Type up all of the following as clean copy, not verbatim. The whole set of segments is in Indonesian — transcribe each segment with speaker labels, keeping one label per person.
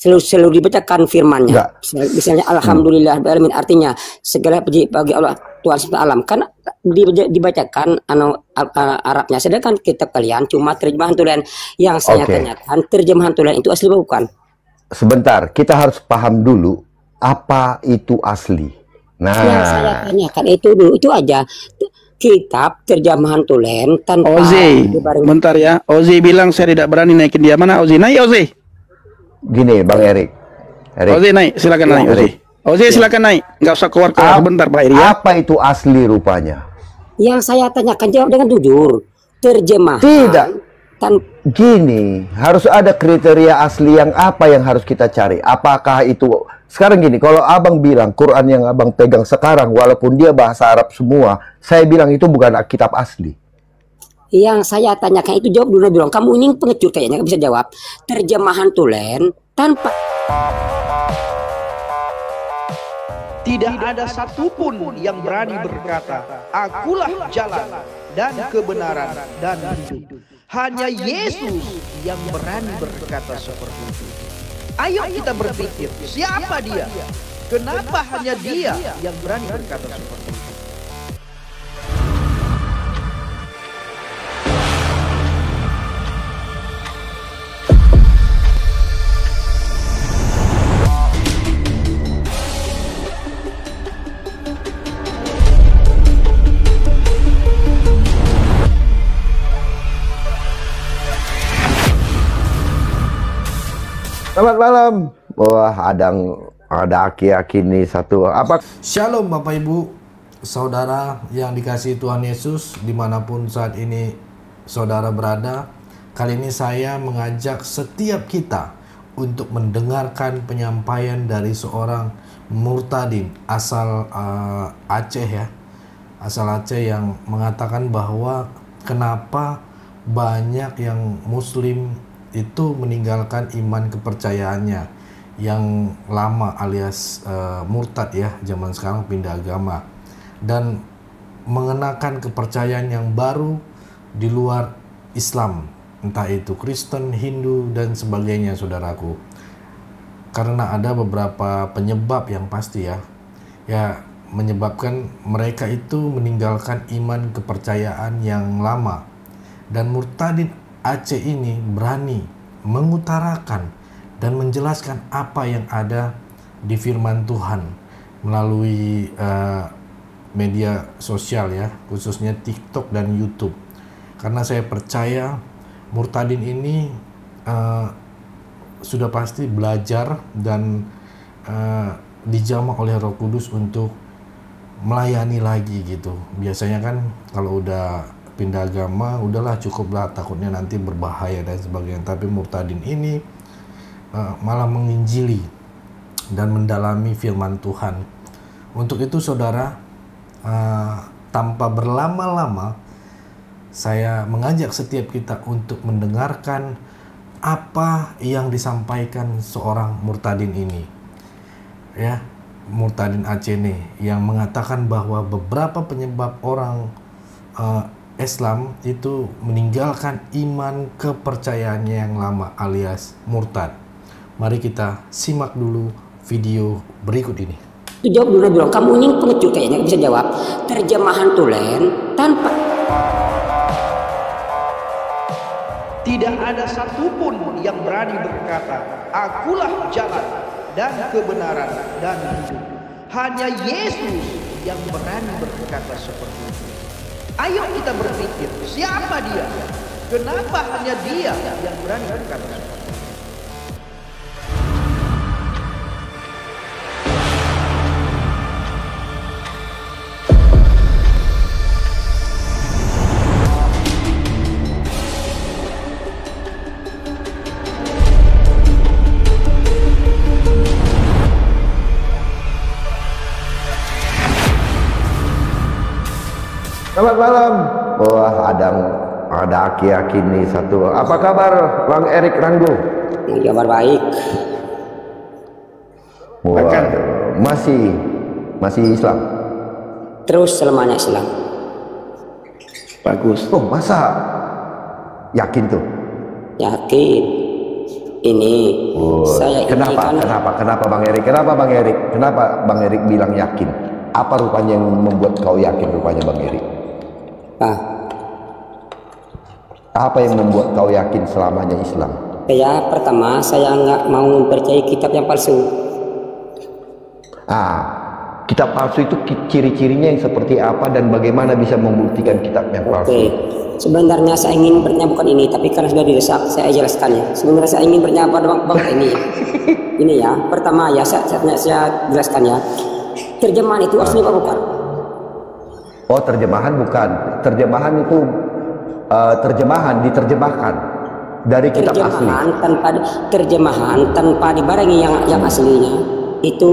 Speaker 1: selalu dibacakan firman-Nya.
Speaker 2: Enggak.
Speaker 1: Misalnya alhamdulillah alamin, artinya segala puji bagi Allah Tuhan semesta alam, kan dibacakan Arabnya, sedangkan kitab kalian cuma terjemahan tulen. Yang saya tanyakan, terjemahan tulen itu asli bukan?
Speaker 2: Sebentar, kita harus paham dulu apa itu asli. Nah,
Speaker 1: yang saya tanyakan itu dulu, itu aja. Kitab terjemahan tulen tanpa
Speaker 3: Ozi, bentar ya. Ozi bilang saya tidak berani naikin dia. Mana Ozi? Naik Ozi.
Speaker 2: Gini Bang Erik.
Speaker 3: Ozi naik, silakan naik Ozi. Ozi silakan naik. Nggak usah keluar sebentar Pak Iri ya.
Speaker 2: Apa itu asli rupanya?
Speaker 1: Yang saya tanyakan jawab dengan jujur. Terjemahan.
Speaker 2: Tidak. Gini, harus ada kriteria asli yang apa yang harus kita cari. Apakah itu sekarang gini, kalau abang bilang Quran yang abang pegang sekarang, walaupun dia bahasa Arab semua, saya bilang itu bukan kitab asli.
Speaker 1: Yang saya tanyakan itu jawab dulu bilang. Kamu ini pengecut kayaknya, nggak bisa jawab. Terjemahan tulen tanpa.
Speaker 4: Tidak ada satupun yang berani berkata, akulah jalan dan kebenaran dan hidup. Hanya Yesus yang berani berkata seperti itu. Ayo kita berpikir, siapa dia? Kenapa hanya dia yang berani berkata seperti itu?
Speaker 2: Selamat malam. Wah, ada aki-aki nih satu. Apa?
Speaker 5: Shalom Bapak Ibu, saudara yang dikasihi Tuhan Yesus, dimanapun saat ini saudara berada. Kali ini saya mengajak setiap kita untuk mendengarkan penyampaian dari seorang murtadin asal Aceh ya. Asal Aceh yang mengatakan bahwa kenapa banyak yang muslim itu meninggalkan iman kepercayaannya yang lama alias murtad ya, zaman sekarang pindah agama dan mengenakan kepercayaan yang baru di luar Islam, entah itu Kristen, Hindu dan sebagainya saudaraku. Karena ada beberapa penyebab yang pasti ya menyebabkan mereka itu meninggalkan iman kepercayaan yang lama. Dan murtadin Aceh ini berani mengutarakan dan menjelaskan apa yang ada di firman Tuhan melalui media sosial ya, khususnya TikTok dan YouTube. Karena saya percaya murtadin ini sudah pasti belajar dan dijamah oleh Roh Kudus untuk melayani lagi gitu. Biasanya kan kalau udah pindah agama, udahlah cukuplah, takutnya nanti berbahaya dan sebagainya. Tapi murtadin ini malah menginjili dan mendalami firman Tuhan. Untuk itu saudara, tanpa berlama-lama, saya mengajak setiap kita untuk mendengarkan apa yang disampaikan seorang murtadin ini. Ya, murtadin Aceh ini yang mengatakan bahwa beberapa penyebab orang Islam itu meninggalkan iman kepercayaannya yang lama alias murtad. Mari kita simak dulu video berikut ini.
Speaker 1: Itu jawab dulu bilang. Kamu ini pengecut kayaknya, nggak bisa jawab. Terjemahan tulen tanpa.
Speaker 4: Tidak ada satupun yang berani berkata, akulah jalan dan kebenaran dan hidup. Hanya Yesus yang berani berkata seperti itu. Ayo kita berpikir, siapa dia? Kenapa hanya dia yang berani berkata seperti itu?
Speaker 2: Selamat malam. Wah, ada aki-aki nih satu. Apa kabar Bang Erik Ranggo?
Speaker 1: Kabar baik.
Speaker 2: Wah, masih Islam.
Speaker 1: Terus selamanya Islam.
Speaker 3: Bagus.
Speaker 2: Oh, masa? Yakin tuh?
Speaker 1: Yakin. Ini saya
Speaker 2: kenapa?
Speaker 1: ini
Speaker 2: Kenapa Bang Erik? Kenapa Bang Erik bilang yakin? Apa rupanya yang membuat kau yakin rupanya Bang Erik? Apa yang membuat kau yakin selamanya Islam?
Speaker 1: Ya, pertama saya nggak mau mempercayai kitab yang palsu.
Speaker 2: Kitab palsu itu ciri-cirinya yang seperti apa dan bagaimana bisa membuktikan kitab yang palsu?
Speaker 1: Sebenarnya saya ingin bertanya bukan ini, tapi karena sudah didesak, saya jelaskan ya. Sebenarnya saya ingin bertanya pada Bang ini. Ini ya, pertama ya saya jelaskan ya. Terjemahan itu asli apa bukan?
Speaker 2: Oh, terjemahan bukan. Terjemahan itu diterjemahkan dari kitab asli.
Speaker 1: Terjemahan tanpa dibarengi yang aslinya itu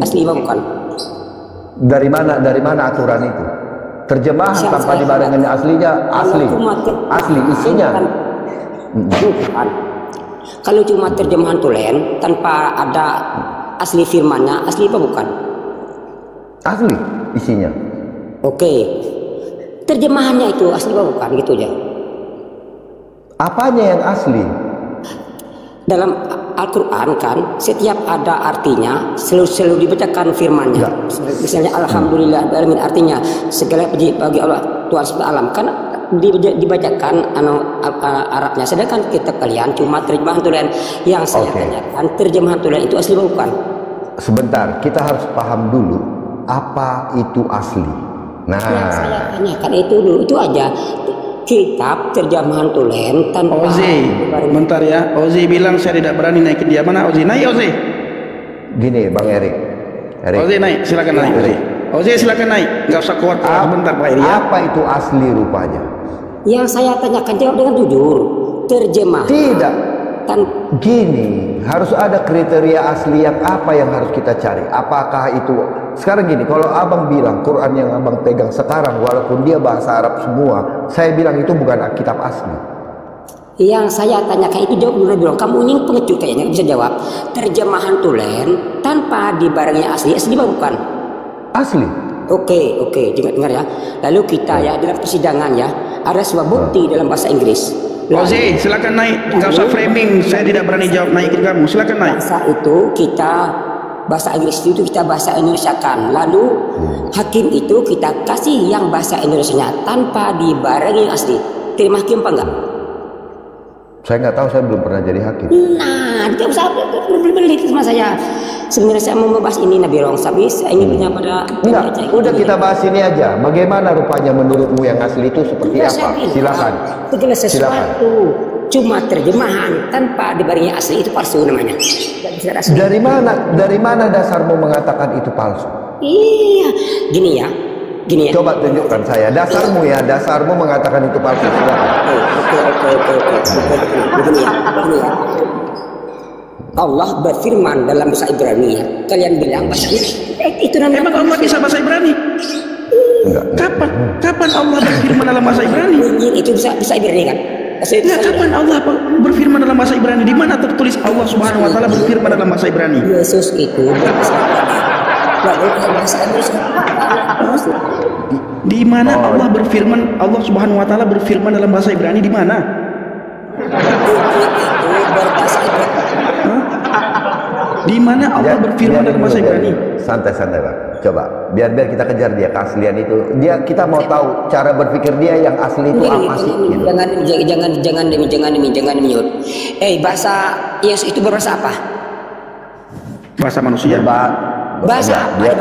Speaker 1: asli apa bukan?
Speaker 2: Dari mana aturan itu? Terjemahan tanpa dibarengi aslinya asli isinya.
Speaker 1: Bukan. Kalau cuma terjemahan tulen tanpa ada asli firmannya, asli apa bukan?
Speaker 2: Asli isinya.
Speaker 1: Oke. Terjemahannya itu asli apa bukan, gitu aja.
Speaker 2: Apanya yang asli?
Speaker 1: Dalam Al-Quran kan setiap ada artinya selalu dibacakan firmannya. Misalnya Alhamdulillahirrahmanirrahim, artinya segala puji bagi Allah Tuhan semesta alam, kan dibacakan Arabnya. Sedangkan kitab kalian cuma terjemahan tulen. Yang saya tanyakan, terjemahan tulen itu asli bukan?
Speaker 2: Sebentar, kita harus paham dulu apa itu asli. Nah,
Speaker 1: yang saya tanyakan itu dulu, itu aja. Kitab terjemahan tulen tanpa
Speaker 3: Ozi, bentar ya. Ozi bilang saya tidak berani naik ke dia. Mana Ozi? Naik Ozi.
Speaker 2: Gini Bang Erik.
Speaker 3: Ozi naik, silakan naik Ozi. Ozi silakan naik. Enggak usah kuat bentar Pak Eri ya.
Speaker 2: Apa itu asli rupanya?
Speaker 1: Yang saya tanyakan jawab dengan jujur. Terjemahan.
Speaker 2: Tidak. Gini, harus ada kriteria asli yang apa yang harus kita cari. Apakah itu sekarang gini, kalau abang bilang Quran yang abang pegang sekarang walaupun dia bahasa Arab semua, saya bilang itu bukan kitab asli.
Speaker 1: Yang saya tanyakan itu jawab dulu, bilang kamu ini pengecut kayaknya bisa jawab. Terjemahan tulen tanpa dibarengi asli bukan?
Speaker 2: Asli.
Speaker 1: Oke, dengar ya. Lalu kita ya dalam persidangan ya ada sebuah bukti dalam bahasa Inggris.
Speaker 3: Ozi, silakan naik. Enggak usah framing. Saya tidak berani jawab naikin kamu. Silakan naik.
Speaker 1: Bahasa Inggris itu kita bahasa Indonesiakan. Lalu hakim itu kita kasih yang bahasa Indonesianya tanpa dibarengi asli. Terima hakim apa enggak?
Speaker 2: Saya nggak tahu, saya belum pernah jadi hakim.
Speaker 1: Nah, dia usah berbeli sama saya. Sebenarnya saya mau membahas ini Nabi Rong, tapi saya ingin bertanya pada
Speaker 2: udah kita bahas ini aja. Bagaimana rupanya menurutmu yang asli itu seperti apa? Silakan.
Speaker 1: Segala sesuatu cuma terjemahan tanpa dibarengi asli itu palsu namanya.
Speaker 2: Dari mana dasarmu mengatakan itu palsu?
Speaker 1: Iya, gini ya.
Speaker 2: Coba tunjukkan saya dasarmu mengatakan itu palsu. Silakan.
Speaker 1: Begini ya. Allah berfirman dalam bahasa Ibrani ya. Kalian bilang bahasanya itu namanya.
Speaker 3: Emang Allah bisa bahasa Ibrani? Kapan Allah berfirman dalam bahasa Ibrani?
Speaker 1: Itu bisa Ibrani kan?
Speaker 3: Kapan Allah berfirman dalam bahasa Ibrani? Di mana tertulis Allah Subhanahu wa taala berfirman dalam bahasa Ibrani?
Speaker 1: Yesus itu berbahasa Ibrani.
Speaker 3: Di mana Allah berfirman, Allah Subhanahu wa taala berfirman dalam bahasa Ibrani di mana? Di mana Allah berfirman dalam bahasa Ibrani?
Speaker 2: Santai Pak. Coba biar kita kejar dia keaslian itu. Kita mau tahu cara berpikir dia yang asli itu apa sih?
Speaker 1: Jangan demi. Bahasa Yesus itu berbahasa apa?
Speaker 3: Bahasa manusia.
Speaker 2: Dia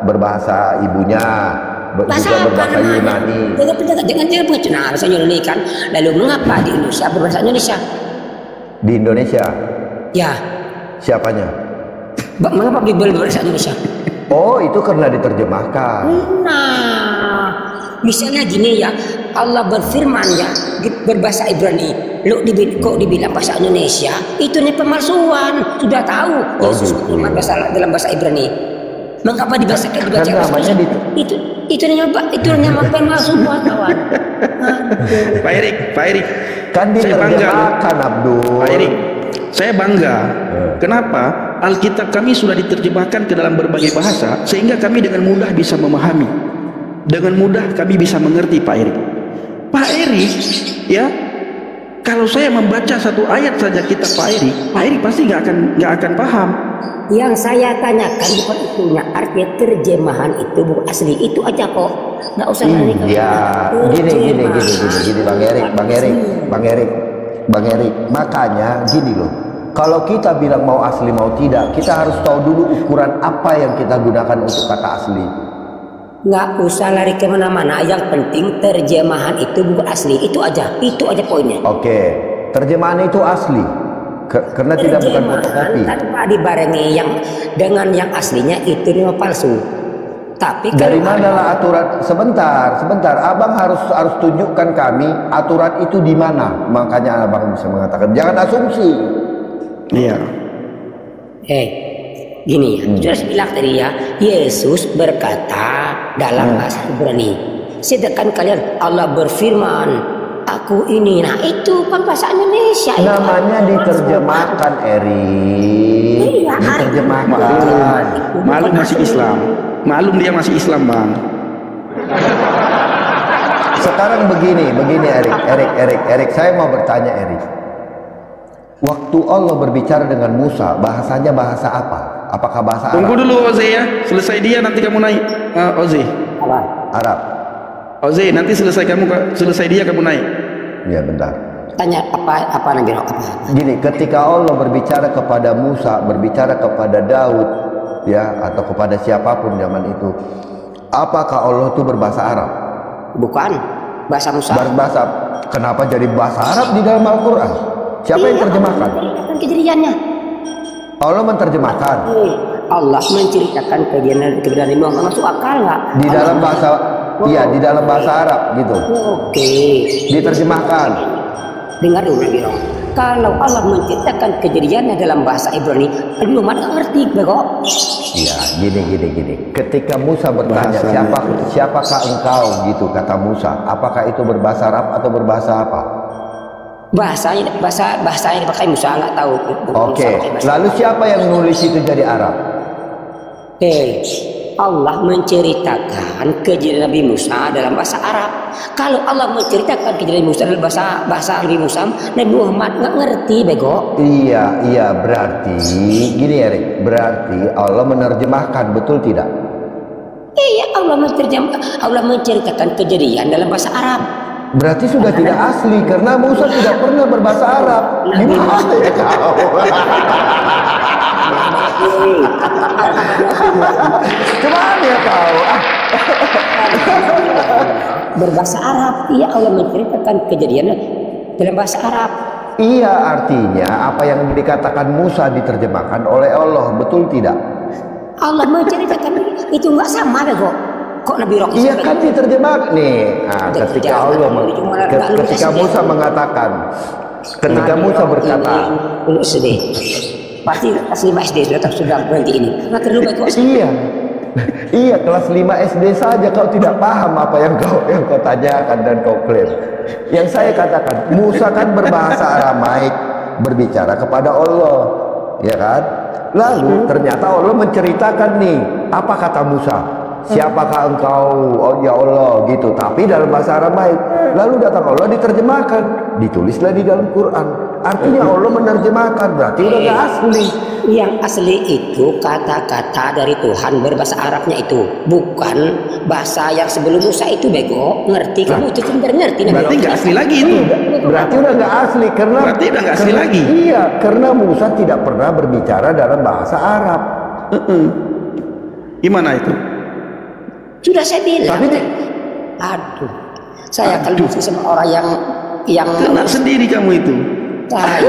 Speaker 2: berbahasa ibunya. Juga berbahasa Yunani.
Speaker 1: Jangan pengecuna bahasa Yunani kan. Lalu mengapa di Indonesia berbahasa Indonesia?
Speaker 2: Di Indonesia?
Speaker 1: Ya.
Speaker 2: Siapanya?
Speaker 1: Mengapa Bible berbahasa Indonesia?
Speaker 2: Oh, itu karena diterjemahkan.
Speaker 1: Nah, misalnya gini ya, Allah berfirman ya berbahasa Ibrani. Kok dibilang bahasa Indonesia? Itu nih pemalsuan. Sudah tahu Yesus berfirman dalam bahasa Ibrani. Mengapa dibaca itu nama pemalsuan kawan.
Speaker 3: Pak Erik,
Speaker 2: kan diterjemahkan Abdul.
Speaker 3: Pak Erik, saya bangga. Kenapa? Alkitab kami sudah diterjemahkan ke dalam berbagai bahasa sehingga kami dengan mudah bisa memahami. Dengan mudah kami bisa mengerti Pak Erik. Pak Erik, ya, Kalau saya membaca satu ayat saja kitab Pak Eri pasti nggak akan paham.
Speaker 1: Yang saya tanyakan bukan itunya, artinya terjemahan itu bukan asli, itu aja kok. Nggak usah lari ke
Speaker 2: Iya, gini Bang Erik. Makanya gini loh. Kalau kita bilang mau asli mau tidak, kita harus tahu dulu ukuran apa yang kita gunakan untuk kata asli.
Speaker 1: Nggak usah lari kemana-mana, yang penting terjemahan itu bukan asli, itu aja poinnya.
Speaker 2: Oke, terjemahan itu asli. Karena tidak bukan fotokopi.
Speaker 1: Tanpa dibarengi dengan yang aslinya itu memang palsu. Tapi
Speaker 2: dari manalah aturan? Sebentar. Abang harus tunjukkan kami aturan itu di mana. Makanya abang bisa mengatakan jangan asumsi.
Speaker 3: Iya.
Speaker 1: Gini ya, sudah bilang tadi ya, Yesus berkata dalam bahasa Ibrani. Sedangkan kalian Allah berfirman. Aku ini, nah itu kan bahasa Indonesia.
Speaker 2: Namanya diterjemahkan, Eri.
Speaker 1: Iya,
Speaker 2: diterjemahkan.
Speaker 3: Malum masih Islam. Malum dia masih Islam, Bang.
Speaker 2: Sekarang begini Erik. Saya mau bertanya, Erik. Waktu Allah berbicara dengan Musa, bahasanya bahasa apa? Apakah bahasa Arab?
Speaker 3: Tunggu dulu, Oze ya. Selesai dia nanti kamu naik. Oze.
Speaker 2: Arab.
Speaker 3: Oze, nanti selesai dia kamu naik.
Speaker 2: Iya, bentar.
Speaker 1: Tanya apa Nabi Roh?
Speaker 2: Gini, ketika Allah berbicara kepada Musa, berbicara kepada Daud, ya, atau kepada siapapun zaman itu, apakah Allah itu berbahasa Arab?
Speaker 1: Bukan, bahasa Musa.
Speaker 2: Berbahasa. Kenapa jadi bahasa Arab di dalam Al-Quran? Siapa yang terjemahkan?
Speaker 1: Kejadiannya.
Speaker 2: Allah menerjemahkan.
Speaker 1: Allah menceritakan kejadian itu masuk akal nggak?
Speaker 2: Di dalam bahasa, iya, di dalam bahasa Arab gitu.
Speaker 1: Oke.
Speaker 2: Diterjemahkan.
Speaker 1: Dengar dulu Nabi Roh. Kalau Allah menceritakan kejadiannya dalam bahasa Ibrani, belum ada ngerti, bego.
Speaker 2: Iya, gini. Ketika Musa bertanya, siapakah engkau gitu, kata Musa. Apakah itu berbahasa Arab atau berbahasa apa?
Speaker 1: Bahasanya dipakai Musa nggak tahu.
Speaker 2: Oke. Lalu siapa yang nulis itu jadi Arab?
Speaker 1: Allah menceritakan kejadian Nabi Musa dalam bahasa Arab. Kalau Allah menceritakan kejadian Musa dalam bahasa Nabi Musa, Nabi Muhammad nggak ngerti, bego.
Speaker 2: Iya, berarti gini, Erik. Berarti Allah menerjemahkan, betul tidak?
Speaker 1: Iya, Allah menceritakan kejadian dalam bahasa Arab.
Speaker 2: Berarti sudah tidak asli karena Musa tidak pernah berbahasa Arab. Gimana ya kau? Gimana ya kau?
Speaker 1: Berbahasa Arab, iya, Allah menceritakan kejadian dalam bahasa Arab.
Speaker 2: Iya, artinya apa yang dikatakan Musa diterjemahkan oleh Allah, betul tidak?
Speaker 1: Allah menceritakan itu nggak sama, bego. Kok Nabi Roh?
Speaker 2: Iya kan diterjemahkan nih. Nah, ketika Musa mengatakan, ketika Musa berkata,
Speaker 1: pasti kelas 5 SD sudah berhenti ini. Nggak terlalu baik kok.
Speaker 2: Iya, kelas 5 SD saja kau tidak paham apa yang kau tanyakan dan kau klaim. Yang saya katakan, Musa kan berbahasa Aramaik, berbicara kepada Allah, ya kan? Lalu ternyata Allah menceritakan nih, apa kata Musa? Siapakah engkau, oh ya Allah, gitu. Tapi dalam bahasa Aramaik. Lalu datang Allah diterjemahkan, ditulislah di dalam Quran. Artinya Allah menerjemahkan, berarti udah gak asli.
Speaker 1: Yang asli itu kata-kata dari Tuhan berbahasa Arabnya itu, bukan bahasa yang sebelum Musa itu, bego. Ngerti kamu itu sebenarnya ngerti?
Speaker 3: Berarti nggak asli lagi itu.
Speaker 2: Berarti udah gak asli karena.
Speaker 3: Berarti udah nggak asli lagi.
Speaker 2: Iya, karena Musa tidak pernah berbicara dalam bahasa Arab.
Speaker 3: Gimana itu?
Speaker 1: Sudah saya bilang. Saya akan diskusi sama orang yang
Speaker 3: kena sendiri kamu itu.
Speaker 1: Saya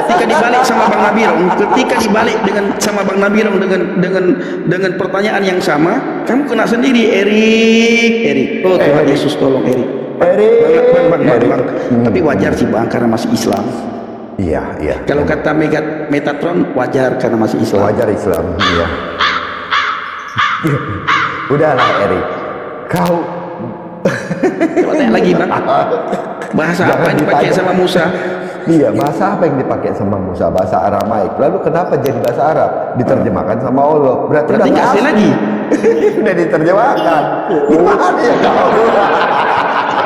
Speaker 3: ketika dibalik sama Bang Nabirong, sama Bang Nabirong dengan pertanyaan yang sama, kamu kena sendiri, Erik. Oh Tuhan Yesus, tolong Erik. Bang. Tapi wajar sih Bang, karena masih Islam.
Speaker 2: Iya.
Speaker 3: Kalau kata Metatron, wajar karena masih Islam.
Speaker 2: Wajar Islam, iya. Udahlah Erik, kau
Speaker 3: coba tanya lagi Bang, bahasa apa yang dipakai sama Musa?
Speaker 2: Iya, bahasa apa yang dipakai sama Musa? Bahasa Aramaik. Lalu kenapa jadi bahasa Arab? Diterjemahkan sama Allah. Berarti udah
Speaker 3: nggak asli lagi.
Speaker 2: Udah diterjemahkan. Gimana ya kau?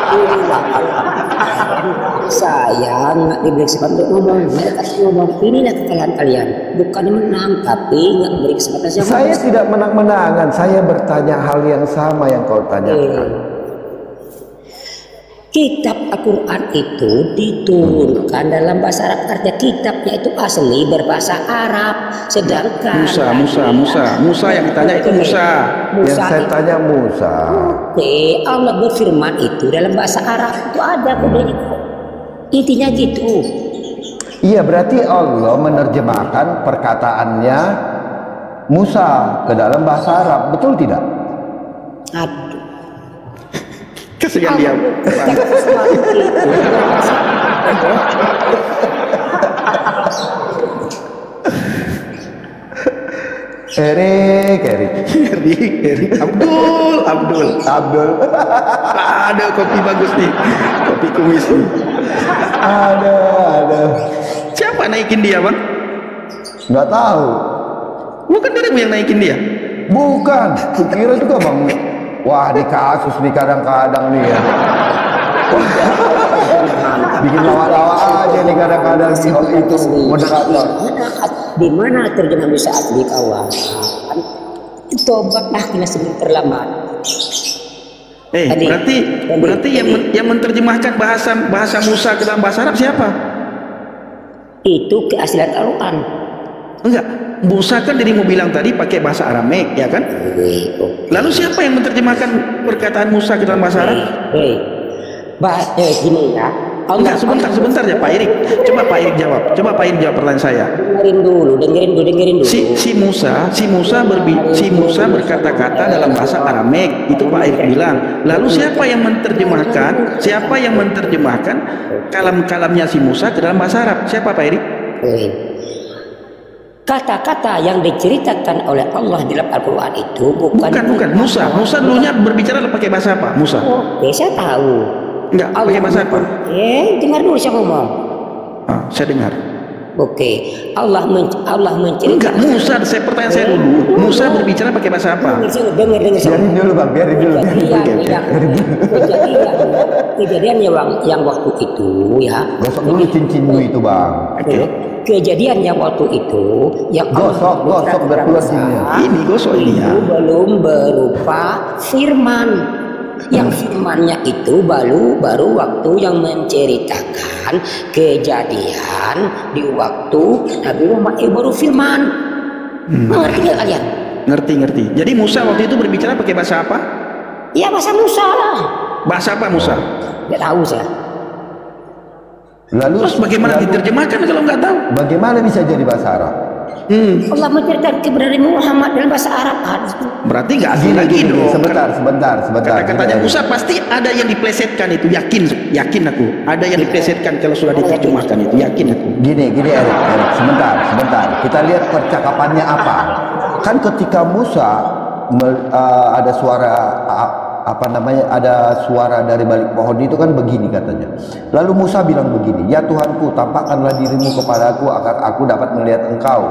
Speaker 1: Inilah saya nggak diberi kesempatan untuk ngomong. Mereka ngomong inilah kekayaan kalian, bukan menang, tapi nggak beri kesempatan
Speaker 2: Saya tidak menang-menangan. Saya bertanya hal yang sama yang kau tanyakan.
Speaker 1: Kitab Al-Quran itu diturunkan dalam bahasa Arab, artinya kitabnya itu asli berbahasa Arab. Sedangkan
Speaker 3: Musa yang ditanya itu Musa.
Speaker 2: Yang saya tanya Musa.
Speaker 1: Oke, Allah berfirman itu dalam bahasa Arab itu ada kemudian itu. Intinya gitu.
Speaker 2: Iya, berarti Allah menerjemahkan perkataannya Musa ke dalam bahasa Arab, betul tidak?
Speaker 1: Aduh.
Speaker 3: Kasihan dia. Erik, Abdul. Ada kopi bagus nih, kopi kumis nih.
Speaker 2: Ada.
Speaker 3: Siapa naikin dia, Bang?
Speaker 2: Nggak tahu.
Speaker 3: Bukan dirimu yang naikin dia.
Speaker 2: Bukan, kukira juga Bang. Wah, di kasus nih kadang-kadang nih ya. Bikin lawak-lawak aja nih kadang-kadang itu moderator.
Speaker 1: Di mana terjemahan bisa asli kawan? Tobatlah kena sebelum terlambat.
Speaker 3: Berarti yang menerjemahkan bahasa Musa ke dalam bahasa Arab siapa?
Speaker 1: Itu keaslian Al-Quran.
Speaker 3: Enggak, Musa kan dirimu bilang tadi pakai bahasa Arameik, ya kan? Lalu siapa yang menerjemahkan perkataan Musa ke dalam bahasa Arab?
Speaker 1: Gini ya.
Speaker 3: Enggak, sebentar ya Pak Erik. Coba Pak Erik jawab pertanyaan saya.
Speaker 1: Dengerin dulu.
Speaker 3: Si Musa berkata-kata dalam bahasa Arameik, itu Pak Erik bilang. Lalu siapa yang menerjemahkan kalam-kalamnya si Musa ke dalam bahasa Arab? Siapa Pak Erik?
Speaker 1: Kata-kata yang diceritakan oleh Allah di dalam Al-Quran itu bukan
Speaker 3: Musa dulunya berbicara pakai bahasa apa? Musa.
Speaker 1: Oke, saya tahu.
Speaker 3: Enggak, pakai bahasa apa?
Speaker 1: Dengar dulu saya ngomong.
Speaker 3: Saya dengar.
Speaker 1: Oke, Allah menceritakan.
Speaker 3: Enggak, Musa, pertanyaan saya dulu. Musa berbicara pakai bahasa apa?
Speaker 1: Dengar.
Speaker 2: Biarin dulu Bang, biarin dulu.
Speaker 1: Kejadian yang waktu itu ya.
Speaker 2: Gosok dulu cincinmu itu Bang.
Speaker 1: Kejadian yang waktu itu yang
Speaker 2: gosok biar keluar cincinnya.
Speaker 3: Ini gosok ini ya.
Speaker 1: Belum berupa firman. Yang firmannya itu baru waktu yang menceritakan kejadian di waktu Nabi Muhammad baru firman. Ngerti nggak kalian?
Speaker 3: Ngerti. Jadi Musa waktu itu berbicara pakai bahasa apa?
Speaker 1: Ya bahasa Musa lah.
Speaker 3: Bahasa apa Musa?
Speaker 1: Nggak tahu saya.
Speaker 3: Terus bagaimana diterjemahkan kalau nggak tahu?
Speaker 2: Bagaimana bisa jadi bahasa Arab?
Speaker 1: Allah menceritakan keberadaan Muhammad dalam bahasa Arab.
Speaker 3: Berarti nggak asli lagi dong.
Speaker 2: Sebentar.
Speaker 3: Kata-katanya Musa pasti ada yang diplesetkan itu, yakin aku. Ada yang diplesetkan kalau sudah diterjemahkan itu, yakin aku.
Speaker 2: Gini Erik, sebentar. Kita lihat percakapannya apa. Kan ketika Musa ada suara ada suara dari balik pohon itu kan begini katanya. Lalu Musa bilang begini, ya Tuhanku, tampakkanlah dirimu kepadaku agar aku dapat melihat engkau.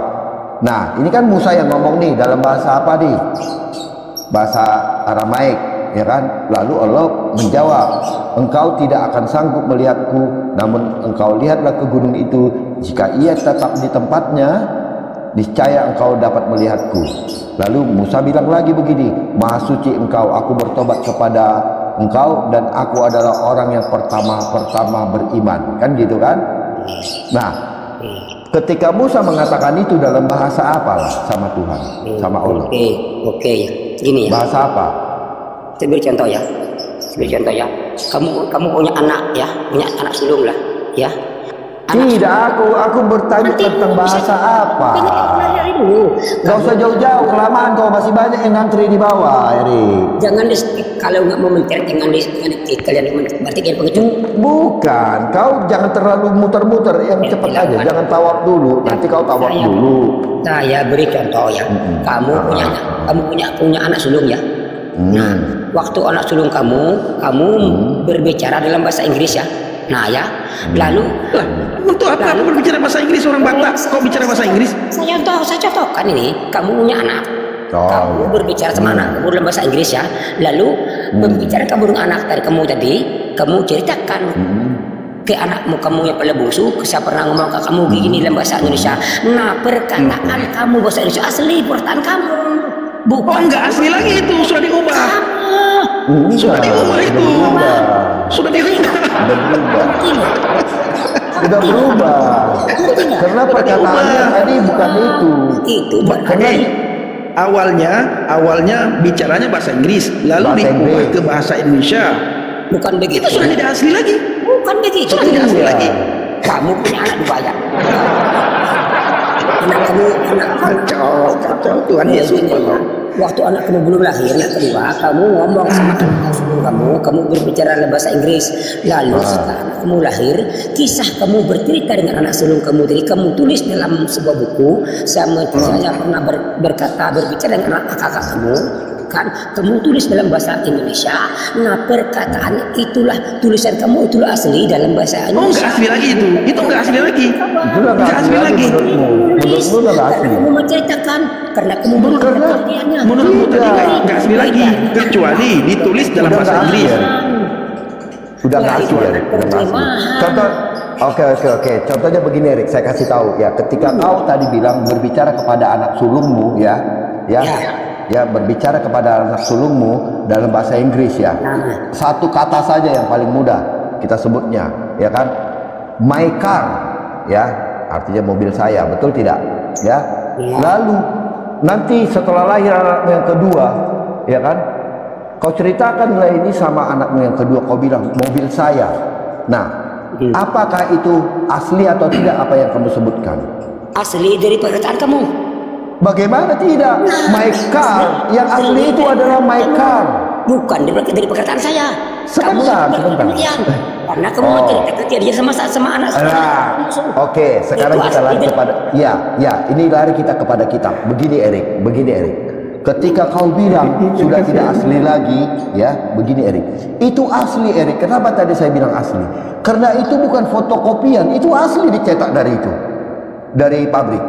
Speaker 2: Nah, ini kan Musa yang ngomong nih dalam bahasa apa nih? Bahasa Aramaik, ya kan? Lalu Allah menjawab, engkau tidak akan sanggup melihatku, namun engkau lihatlah ke gunung itu. Jika ia tetap di tempatnya, niscaya engkau dapat melihatku. Lalu Musa bilang lagi begini, Maha suci engkau, aku bertobat kepada engkau dan aku adalah orang yang pertama beriman. Kan gitu kan? Nah, ketika Musa mengatakan itu dalam bahasa apa lah sama Tuhan, sama Allah?
Speaker 1: Oke, gini ya.
Speaker 2: Bahasa apa?
Speaker 1: Saya beri contoh ya. Kamu punya anak ya, punya anak sulung lah, ya.
Speaker 2: Tidak, aku bertanya tentang bahasa apa. Gak usah jauh-jauh, kelamaan kau masih banyak yang ngantri di bawah, Erik.
Speaker 1: Jangan kalau nggak mau mencari jangan kalian berarti kalian pengecut.
Speaker 2: Bukan, kau jangan terlalu muter-muter, yang cepat aja. Jangan tawab dulu, nanti kau tawab dulu.
Speaker 1: Saya beri contoh ya. Kamu punya anak sulung ya. Nah, waktu anak sulung kamu berbicara dalam bahasa Inggris ya. Nah ya, lalu
Speaker 3: untuk apa aku berbicara bahasa Inggris, orang Batak kok bicara bahasa Inggris?
Speaker 1: Saya contohkan ini, kamu punya anak
Speaker 2: Oh,
Speaker 1: kamu
Speaker 2: iya.
Speaker 1: berbicara sama anak kamu dalam bahasa Inggris ya, lalu berbicara kamu dengan anak kamu tadi, kamu ceritakan ke anakmu kamu yang paling bungsu, saya pernah ngomong ke kamu gini dalam bahasa Indonesia. Nah, perkataan kamu bahasa Indonesia asli perkataan kamu,
Speaker 3: Oh,
Speaker 1: bukan
Speaker 3: enggak asli lagi itu, sudah diubah. Sudah
Speaker 2: Enggak,
Speaker 3: diubah itu.
Speaker 2: berubah.
Speaker 3: Sudah diubah.
Speaker 2: Udah berubah.
Speaker 1: Ngerti nggak?
Speaker 2: Udah berubah.
Speaker 1: Ngerti nggak?
Speaker 2: Karena perkataannya tadi bukan itu.
Speaker 1: Itu
Speaker 2: Karena
Speaker 1: berarti
Speaker 3: Awalnya bicaranya bahasa Inggris, lalu
Speaker 2: Bahasa
Speaker 3: diubah
Speaker 2: Inggris.
Speaker 3: ke bahasa Indonesia.
Speaker 1: bukan begitu.
Speaker 3: Itu sudah tidak asli lagi.
Speaker 1: Bukan begitu.
Speaker 3: Sudah tidak asli
Speaker 2: Iya.
Speaker 3: lagi.
Speaker 1: Kamu punya anak dua ya. Anak kamu,
Speaker 3: Kacau, Tuhan Yesus.
Speaker 1: waktu anak kamu belum lahir, yang kedua, kamu ngomong sama anak sulung kamu berbicara dalam bahasa Inggris. Lalu setelah anak kamu lahir, kisah kamu bercerita dengan anak sulung kamu. Jadi kamu tulis dalam sebuah buku. Saya pernah berbicara dengan anak kakak kamu. Kan kamu tulis dalam bahasa Indonesia. Nah, perkataan itulah, tulisan kamu itulah asli dalam bahasa
Speaker 3: Oh,
Speaker 1: Indonesia.
Speaker 3: enggak asli lagi itu. Itu enggak asli lagi.
Speaker 2: itu udah nggak
Speaker 3: Nggak
Speaker 2: asli lagi menurutmu. Menurutmu udah nggak asli.
Speaker 1: Karena kamu menceritakan, karena kamu menceritakan
Speaker 2: Karena-
Speaker 1: kejadiannya.
Speaker 3: Menurutmu tadi
Speaker 2: Tidak.
Speaker 3: enggak asli lagi, kecuali ditulis dalam
Speaker 2: Udah
Speaker 3: bahasa
Speaker 2: nggak asli,
Speaker 3: Inggris.
Speaker 2: ya? Udah nggak
Speaker 1: Wah,
Speaker 2: asli
Speaker 1: itu
Speaker 2: ya, udah nggak asli.
Speaker 1: terjemahan.
Speaker 2: Contoh, oke. Contohnya begini, Erik, saya kasih tahu ya. Ketika kau tadi bilang berbicara kepada anak sulungmu, ya, berbicara kepada anak sulungmu dalam bahasa Inggris ya. Satu kata saja yang paling mudah kita sebutnya, ya kan? My car, ya, artinya mobil saya, betul tidak? Ya. Lalu nanti setelah lahir anakmu yang kedua, ya kan? Kau ceritakan nilai ini sama anakmu yang kedua, kau bilang mobil saya. Nah, apakah itu asli atau tidak apa yang kamu sebutkan?
Speaker 1: Asli dari perkataan kamu.
Speaker 2: Bagaimana tidak? My car, yang asli itu adalah my car.
Speaker 1: Bukan dari perkataan saya.
Speaker 2: Sebentar.
Speaker 1: Demikian. Karena kamu menceritakan dia sama anak saya.
Speaker 2: Nah, oke, sekarang
Speaker 1: Itu
Speaker 2: kita lari
Speaker 1: asli.
Speaker 2: kepada ini lari kita kepada kitab. Begini Erik. Ketika kau bilang sudah tidak asli lagi, ya, begini Erik. Itu asli Erik. Kenapa tadi saya bilang asli? Karena itu bukan fotokopian, itu asli dicetak dari itu. Dari pabrik,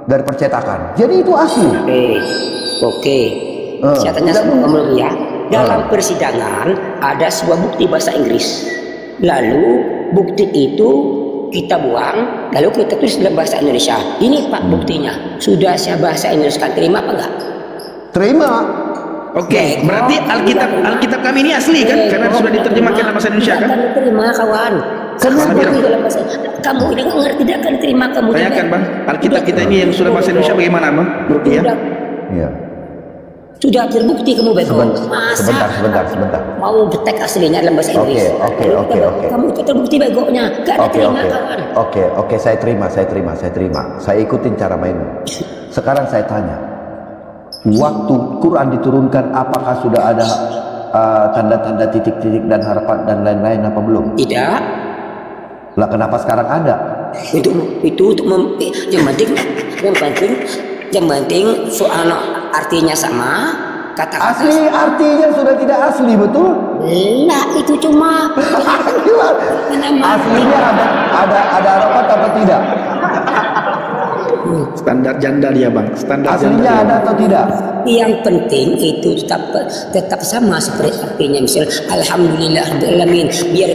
Speaker 2: dari percetakan. Jadi itu asli.
Speaker 1: Oke. Saya tanya sama kamu ya. Dalam persidangan ada sebuah bukti bahasa Inggris. Lalu bukti itu kita buang, lalu kita tulis dalam bahasa Indonesia. Ini Pak buktinya. Sudah saya bahasa Indonesia, terima apa enggak?
Speaker 2: Terima.
Speaker 3: Oke, berarti Alkitab kami ini asli kan? Karena sudah diterjemahkan dalam bahasa Indonesia kan?
Speaker 1: Akan diterima kawan.
Speaker 3: Kenapa?
Speaker 1: Dalam bahasa kamu ini nggak ngerti, tidak akan diterima kamu.
Speaker 3: Tanyakan Bang, Alkitab kita ini yang sudah bahasa Indonesia bagaimana Bang? Bukti ya?
Speaker 2: Iya.
Speaker 1: Sudah terbukti kamu bego. Masa
Speaker 2: Sebentar.
Speaker 1: mau betek aslinya dalam bahasa Inggris?
Speaker 2: Oke.
Speaker 1: Kamu itu terbukti begonya. Gak ada terima kawan.
Speaker 2: Oke, saya terima. Saya ikutin cara mainmu. Sekarang saya tanya, waktu Quran diturunkan, apakah sudah ada tanda-tanda titik-titik dan harapan dan lain-lain apa belum?
Speaker 1: Tidak.
Speaker 2: Lah kenapa sekarang ada?
Speaker 1: Itu untuk yang penting soal artinya sama, kata-kata
Speaker 2: Asli artinya sudah tidak asli, betul?
Speaker 1: lah itu cuma
Speaker 2: Aslinya ada harapan apa tidak?
Speaker 3: Standar janda dia Bang, standar janda
Speaker 2: Aslinya
Speaker 3: dia.
Speaker 2: ada atau tidak?
Speaker 1: yang penting itu tetap sama seperti artinya, misal alhamdulillahirobbilalamin, biar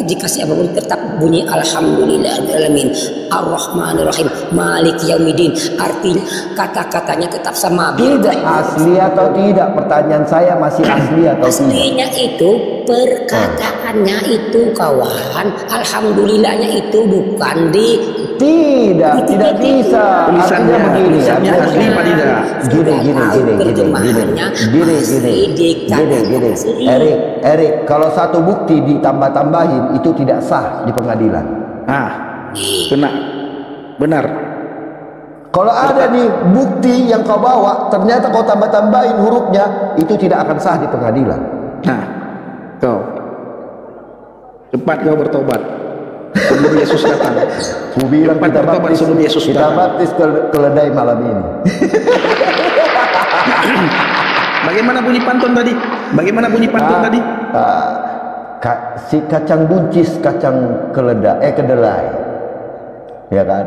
Speaker 1: dikasih apapun tetap bunyi alhamdulillahirobbilalamin, arrahmanirrahim, malik yaumiddin, artinya kata-katanya tetap sama.
Speaker 2: Tidak asli atau tidak? Pertanyaan saya masih asli atau tidak?
Speaker 1: Aslinya itu perkataannya itu kawan, alhamdulillahnya itu bukan di
Speaker 2: Tidak bisa.
Speaker 3: Tulisannya,
Speaker 2: Artinya begini,
Speaker 3: tulisannya
Speaker 2: artinya
Speaker 3: asli apa tidak?
Speaker 2: Gini. Erik, kalau satu bukti ditambah-tambahin itu tidak sah di pengadilan.
Speaker 3: Kena. Benar.
Speaker 2: Kalau ada nih bukti yang kau bawa, ternyata kau tambah-tambahin hurufnya, itu tidak akan sah di pengadilan.
Speaker 3: Nah, kau cepat kau bertobat sebelum Yesus datang.
Speaker 2: Ku bilang
Speaker 3: Cepat bertobat sebelum Yesus
Speaker 2: kita
Speaker 3: datang.
Speaker 2: baptis keledai malam ini.
Speaker 3: Bagaimana bunyi pantun tadi? Tadi?
Speaker 2: Si kacang buncis, kacang keledai, kedelai, ya kan?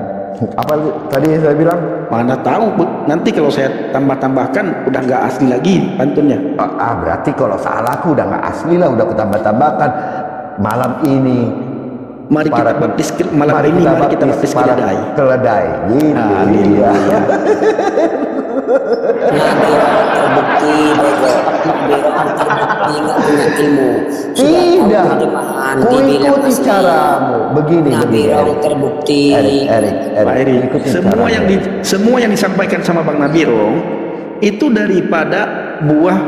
Speaker 2: Apa tadi saya bilang?
Speaker 3: Mana tahu, nanti kalau saya tambah-tambahkan udah nggak asli lagi pantunnya.
Speaker 2: Berarti kalau salah aku udah nggak asli lah, udah kutambah-tambahkan. Malam ini
Speaker 3: Mari kita baptis malam ini, mari kita baptis keledai.
Speaker 2: Keledai, gitu.
Speaker 3: Haleluya.
Speaker 1: Terbukti bego, terbukti nggak punya ilmu.
Speaker 2: Tidak, ku ikuti caramu. Begini.
Speaker 1: Terbukti.
Speaker 2: Erik,
Speaker 3: Pak Eri, semua yang disampaikan sama Bang Nabirong itu daripada buah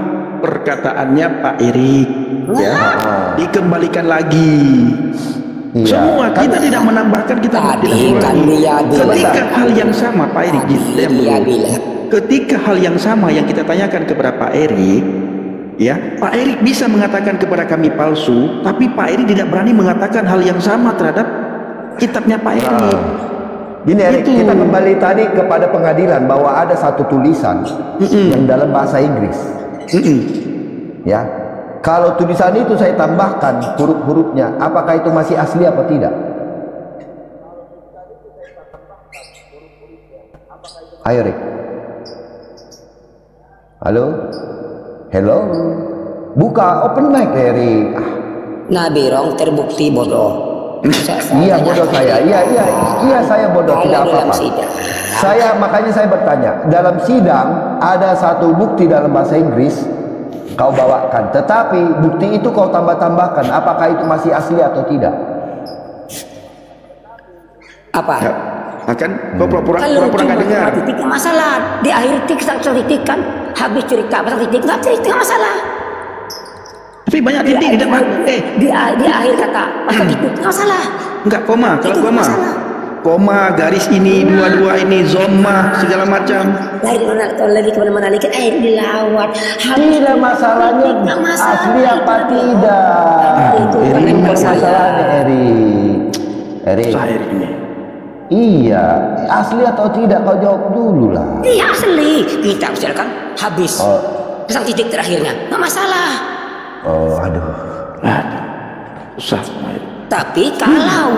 Speaker 3: perkataannya Pak Erik, ya. Dikembalikan lagi.
Speaker 2: Iya,
Speaker 3: Semua kita tidak menambahkan, kita tidak mengurangi. Ketika hal yang sama Pak Erik, ketika hal yang sama yang kita tanyakan kepada Pak Erik, ya, Pak Erik bisa mengatakan kepada kami palsu, tapi Pak Erik tidak berani mengatakan hal yang sama terhadap kitabnya Pak Erik.
Speaker 2: Gini Erik, kita kembali tadi kepada pengadilan bahwa ada satu tulisan yang dalam bahasa Inggris. Ya. Kalau tulisan itu saya tambahkan huruf-hurufnya, apakah itu masih asli apa tidak? Ayo Rick. Halo? Hello? Buka open mic Rick.
Speaker 1: Nabirong terbukti bodoh.
Speaker 2: Iya bodoh saya. Iya saya bodoh, tidak apa-apa. Makanya saya bertanya, dalam sidang ada satu bukti dalam bahasa Inggris kau bawakan, tetapi bukti itu kau tambah-tambahkan, apakah itu masih asli atau tidak?
Speaker 1: Apa?
Speaker 3: Ya, akan kau pura-pura nggak dengar.
Speaker 1: Titik masalah di akhir titik kan habis cerita pasal titik nggak cerita masalah.
Speaker 3: Tapi banyak titik di depan.
Speaker 1: Di akhir kata pasal titik nggak masalah.
Speaker 3: Enggak koma, kalau koma. Koma, garis ini, dua-dua ini, zoma, segala macam.
Speaker 1: Lagi kemana-mana lagi kan dilawat.
Speaker 2: Tidak masalahnya asli apa tidak. Ini masalahnya Erik.
Speaker 3: Ini.
Speaker 2: Iya, asli atau tidak kau jawab dulu lah.
Speaker 1: Iya asli. Kita misalkan habis. Pasang titik terakhirnya, nggak masalah.
Speaker 2: Aduh.
Speaker 3: Susah.
Speaker 1: Tapi kalau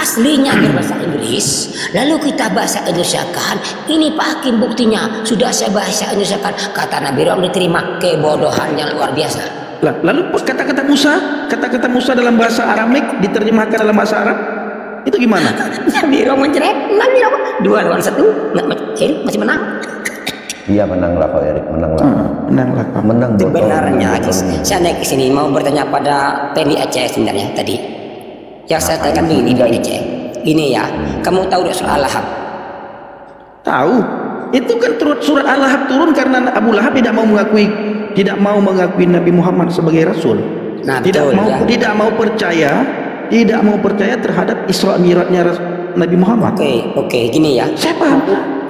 Speaker 1: aslinya berbahasa Inggris, lalu kita bahasa Indonesiakan, ini Pak Hakim buktinya sudah saya bahasa Indonesiakan, kata Nabirong diterima, kebodohan yang luar biasa.
Speaker 3: Lalu kata-kata Musa dalam bahasa Aramik diterjemahkan dalam bahasa Arab, itu gimana?
Speaker 1: Nabirong mencret, Nabirong 2 lawan 1, masih menang.
Speaker 2: Iya menanglah Pak Erik, menanglah. Menang.
Speaker 1: Sebenarnya saya naik ke sini mau bertanya pada Pendi Aceh sebenarnya tadi. Yang saya tanyakan begini Pendi Aceh. Ini ya, kamu tahu surat Al-Lahab?
Speaker 3: Tahu. Itu kan surat Al-Lahab turun karena Abu Lahab tidak mau mengakui Nabi Muhammad sebagai rasul.
Speaker 1: Nah,
Speaker 3: tidak mau percaya terhadap Isra Mi'rajnya Nabi Muhammad.
Speaker 1: Oke, gini ya.
Speaker 3: Saya paham.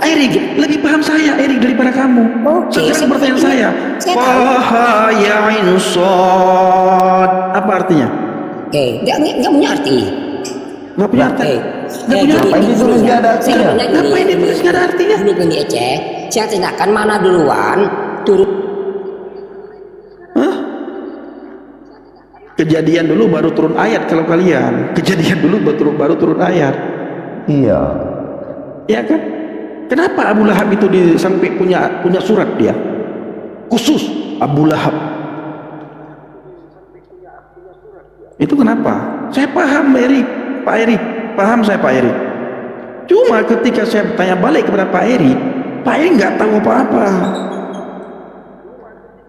Speaker 3: Erik, lebih paham saya Erik daripada kamu. Sekarang pertanyaan saya. Fahayain sod. Apa artinya?
Speaker 1: Nggak punya arti.
Speaker 3: Nggak punya arti.
Speaker 2: Apa ini tulis nggak ada artinya?
Speaker 3: Apa ini tulis nggak ada artinya?
Speaker 1: Ini Pendi Aceh. Saya tanyakan mana duluan turun.
Speaker 3: Kejadian dulu baru turun ayat kalau kalian. Kejadian dulu baru turun ayat.
Speaker 2: Iya.
Speaker 3: Ya kan? Kenapa Abu Lahab itu sampai punya surat dia? Khusus Abu Lahab. Itu kenapa? Saya paham Pak Erik. Paham saya Pak Erik. Cuma ketika saya tanya balik kepada Pak Erik nggak tahu apa-apa.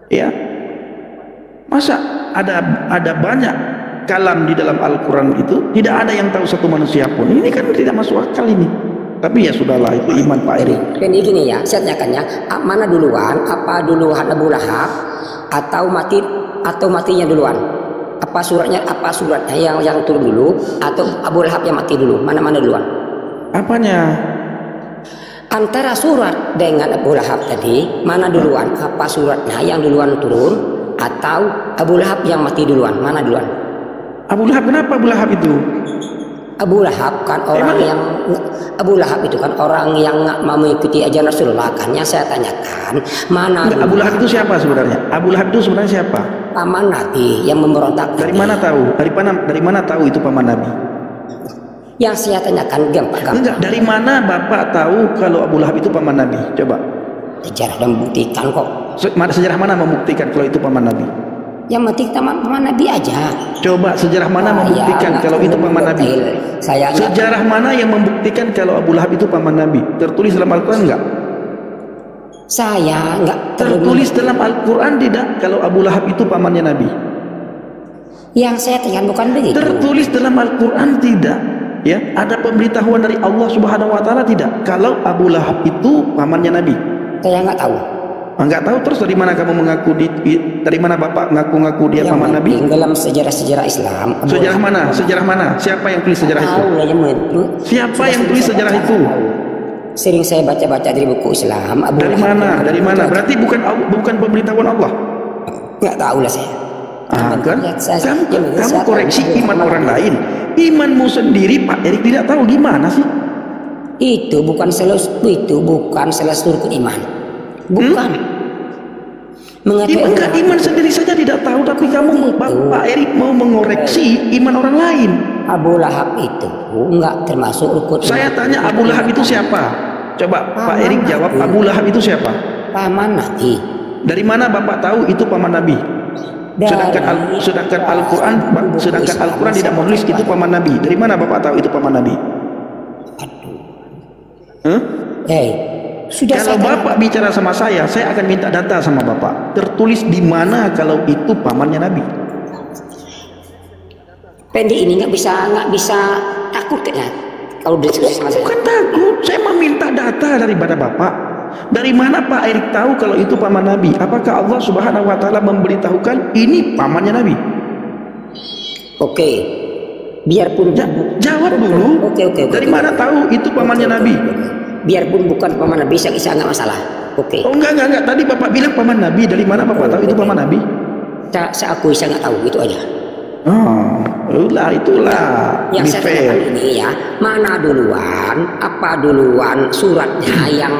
Speaker 3: Ya. Masa ada banyak kalam di dalam Al-Quran itu tidak ada yang tahu satu manusia pun. Ini kan tidak masuk akal ini. Tapi ya sudahlah, itu iman Pak Erik.
Speaker 1: Ini gini ya, saya tanyakannya, mana duluan? Apa duluan Abu Lahab atau matinya duluan? Apa suratnya yang turun dulu atau Abu Lahab yang mati dulu? Mana duluan?
Speaker 3: Apanya?
Speaker 1: Antara surat dengan Abu Lahab tadi, mana duluan? Apa suratnya yang duluan turun atau Abu Lahab yang mati duluan? Mana duluan?
Speaker 3: Abu Lahab, kenapa Abu Lahab itu?
Speaker 1: Abu Lahab kan Abu Lahab itu kan orang yang nggak mau mengikuti ajaran Rasulullah kan. Yang saya tanyakan mana
Speaker 3: Abu Lahab itu siapa sebenarnya? Abu Lahab itu sebenarnya siapa?
Speaker 1: Paman Nabi yang memberontak.
Speaker 3: Dari mana tahu? Dari mana tahu itu paman Nabi?
Speaker 1: Yang saya tanyakan gampang.
Speaker 3: Enggak, dari mana Bapak tahu kalau Abu Lahab itu paman Nabi? Coba.
Speaker 1: Sejarah dan membuktikan kok.
Speaker 3: Sejarah mana membuktikan kalau itu paman Nabi?
Speaker 1: Yang penting paman Nabi aja.
Speaker 3: Coba sejarah mana membuktikan kalau itu paman Nabi? Sejarah mana yang membuktikan kalau Abu Lahab itu paman Nabi? Tertulis dalam Al-Quran enggak?
Speaker 1: Saya enggak.
Speaker 3: Tertulis dalam Al-Quran tidak kalau Abu Lahab itu pamannya Nabi?
Speaker 1: Yang saya tanyakan bukan begitu.
Speaker 3: Tertulis dalam Al-Quran tidak? Ya, ada pemberitahuan dari Allah Subhanahu wa taala tidak kalau Abu Lahab itu pamannya Nabi?
Speaker 1: Saya nggak tahu.
Speaker 3: Enggak tahu, terus dari mana kamu mengaku dari mana Bapak ngaku-ngaku dia
Speaker 1: yang
Speaker 3: paman Nabi?
Speaker 1: Dalam sejarah-sejarah Islam.
Speaker 3: Sejarah mana? Sejarah mana? Siapa yang tulis sejarah itu? Siapa yang tulis sejarah itu?
Speaker 1: Sering saya baca-baca dari buku Islam.
Speaker 3: Dari mana? Dari mana? Berarti bukan pemberitahuan Allah.
Speaker 1: Nggak tahu lah saya.
Speaker 3: Kan? Kamu koreksi iman orang lain. Imanmu sendiri Pak Erik tidak tahu gimana sih?
Speaker 1: Itu bukan salah seluruh iman. Bukan.
Speaker 3: Iman sendiri saja tidak tahu, tapi kamu Pak Erik mau mengoreksi iman orang lain.
Speaker 1: Abu Lahab itu enggak termasuk rukun.
Speaker 3: Saya tanya Abu Lahab itu siapa? Coba Pak Erik jawab, Abu Lahab itu siapa?
Speaker 1: Paman Nabi.
Speaker 3: Dari mana Bapak tahu itu paman Nabi? Sedangkan Al-Quran tidak menulis itu paman Nabi. Dari mana Bapak tahu itu paman Nabi? Kalau Bapak bicara sama saya akan minta data sama Bapak. Tertulis di mana kalau itu pamannya Nabi?
Speaker 1: Pendek ini nggak bisa takut kayaknya kalau diskusi sama saya.
Speaker 3: Bukan takut, saya meminta data daripada Bapak. Dari mana Pak Erik tahu kalau itu paman Nabi? Apakah Allah Subhanahu wa taala memberitahukan ini pamannya Nabi?
Speaker 1: Oke. Biarpun
Speaker 3: jawab dulu.
Speaker 1: Oke.
Speaker 3: Dari mana tahu itu pamannya Nabi?
Speaker 1: Biarpun bukan paman Nabi, saya nggak masalah. Oke.
Speaker 3: Oh enggak. Tadi Bapak bilang paman Nabi. Dari mana Bapak tahu itu paman Nabi?
Speaker 1: Saya akui saya nggak tahu, itu aja.
Speaker 3: Itulah.
Speaker 1: Yang saya tanyakan ini ya, mana duluan? Apa duluan suratnya yang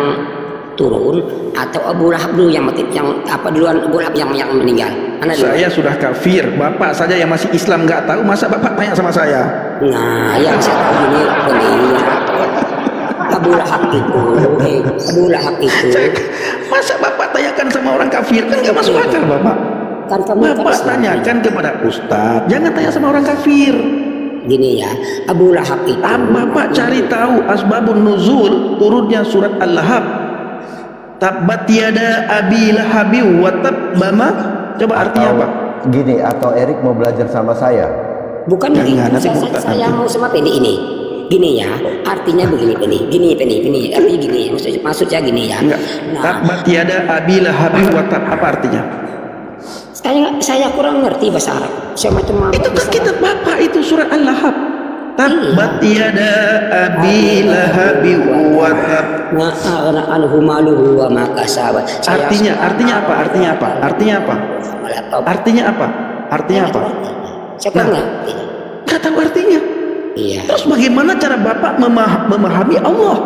Speaker 1: turun atau Abu Lahab dulu yang mati? Yang apa duluan Abu Lahab yang meninggal?
Speaker 3: Saya sudah kafir. Bapak saja yang masih Islam nggak tahu, masa Bapak tanya sama saya?
Speaker 1: Nah, yang saya tahu ini Abu Lahab itu.
Speaker 3: Masa Bapak tanyakan sama orang kafir? Kan nggak masuk akal Bapak.
Speaker 1: Kan
Speaker 3: Bapak tanyakan kepada Ustadz, jangan tanya sama orang kafir.
Speaker 1: Gini ya, Abu Lahab itu.
Speaker 3: Bapak cari tahu asbabun nuzul turunnya surat Al-Lahab. Tabbat yada abi lahabi wa tabbama. Coba artinya apa?
Speaker 2: Gini, atau Erik mau belajar sama saya?
Speaker 1: Bukan begitu. Saya mau sama Pendi ini. Gini ya, artinya begini Pendi. Gini. Artinya gini. Maksudnya gini ya.
Speaker 3: Tabbat yada abi lahabi wa tab. Apa artinya?
Speaker 1: Saya kurang ngerti bahasa Arab.
Speaker 3: Itu kan kitab Bapak, itu surat Al-Lahab. Tabbat yada abi lahabi wa tab.
Speaker 1: Anhu maluhu wa ma kasaba.
Speaker 3: Artinya apa?
Speaker 1: Siapa
Speaker 3: nggak tahu artinya.
Speaker 1: Iya.
Speaker 3: Terus bagaimana cara Bapak memahami Allah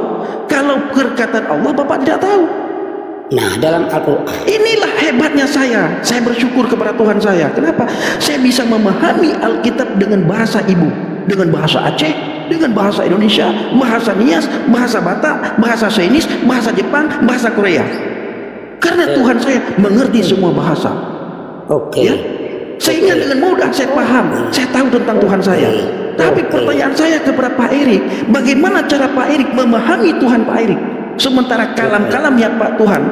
Speaker 3: kalau perkataan Allah Bapak tidak tahu?
Speaker 1: Nah, dalam Al-Quran
Speaker 3: inilah hebatnya saya bersyukur kepada Tuhan saya. Kenapa? Saya bisa memahami Alkitab dengan bahasa ibu, dengan bahasa Aceh, dengan bahasa Indonesia, bahasa Nias, bahasa Batak, bahasa Chinese, bahasa Jepang, bahasa Korea. Karena Tuhan saya mengerti semua bahasa. Ya? Sehingga dengan mudah saya paham, saya tahu tentang Tuhan saya. Tapi pertanyaan saya kepada Pak Erik, bagaimana cara Pak Erik memahami Tuhan Pak Erik? Sementara kalam-kalamnya Pak Tuhan,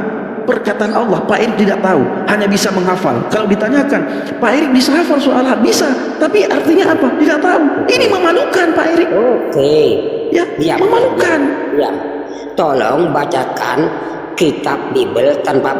Speaker 3: perkataan Allah, Pak Erik tidak tahu, hanya bisa menghafal. Kalau ditanyakan, Pak Erik bisa hafal soal bisa, tapi artinya apa? Tidak tahu. Ini memalukan Pak Erik. Ya, memalukan.
Speaker 1: Ya. Tolong bacakan kitab Bible tanpa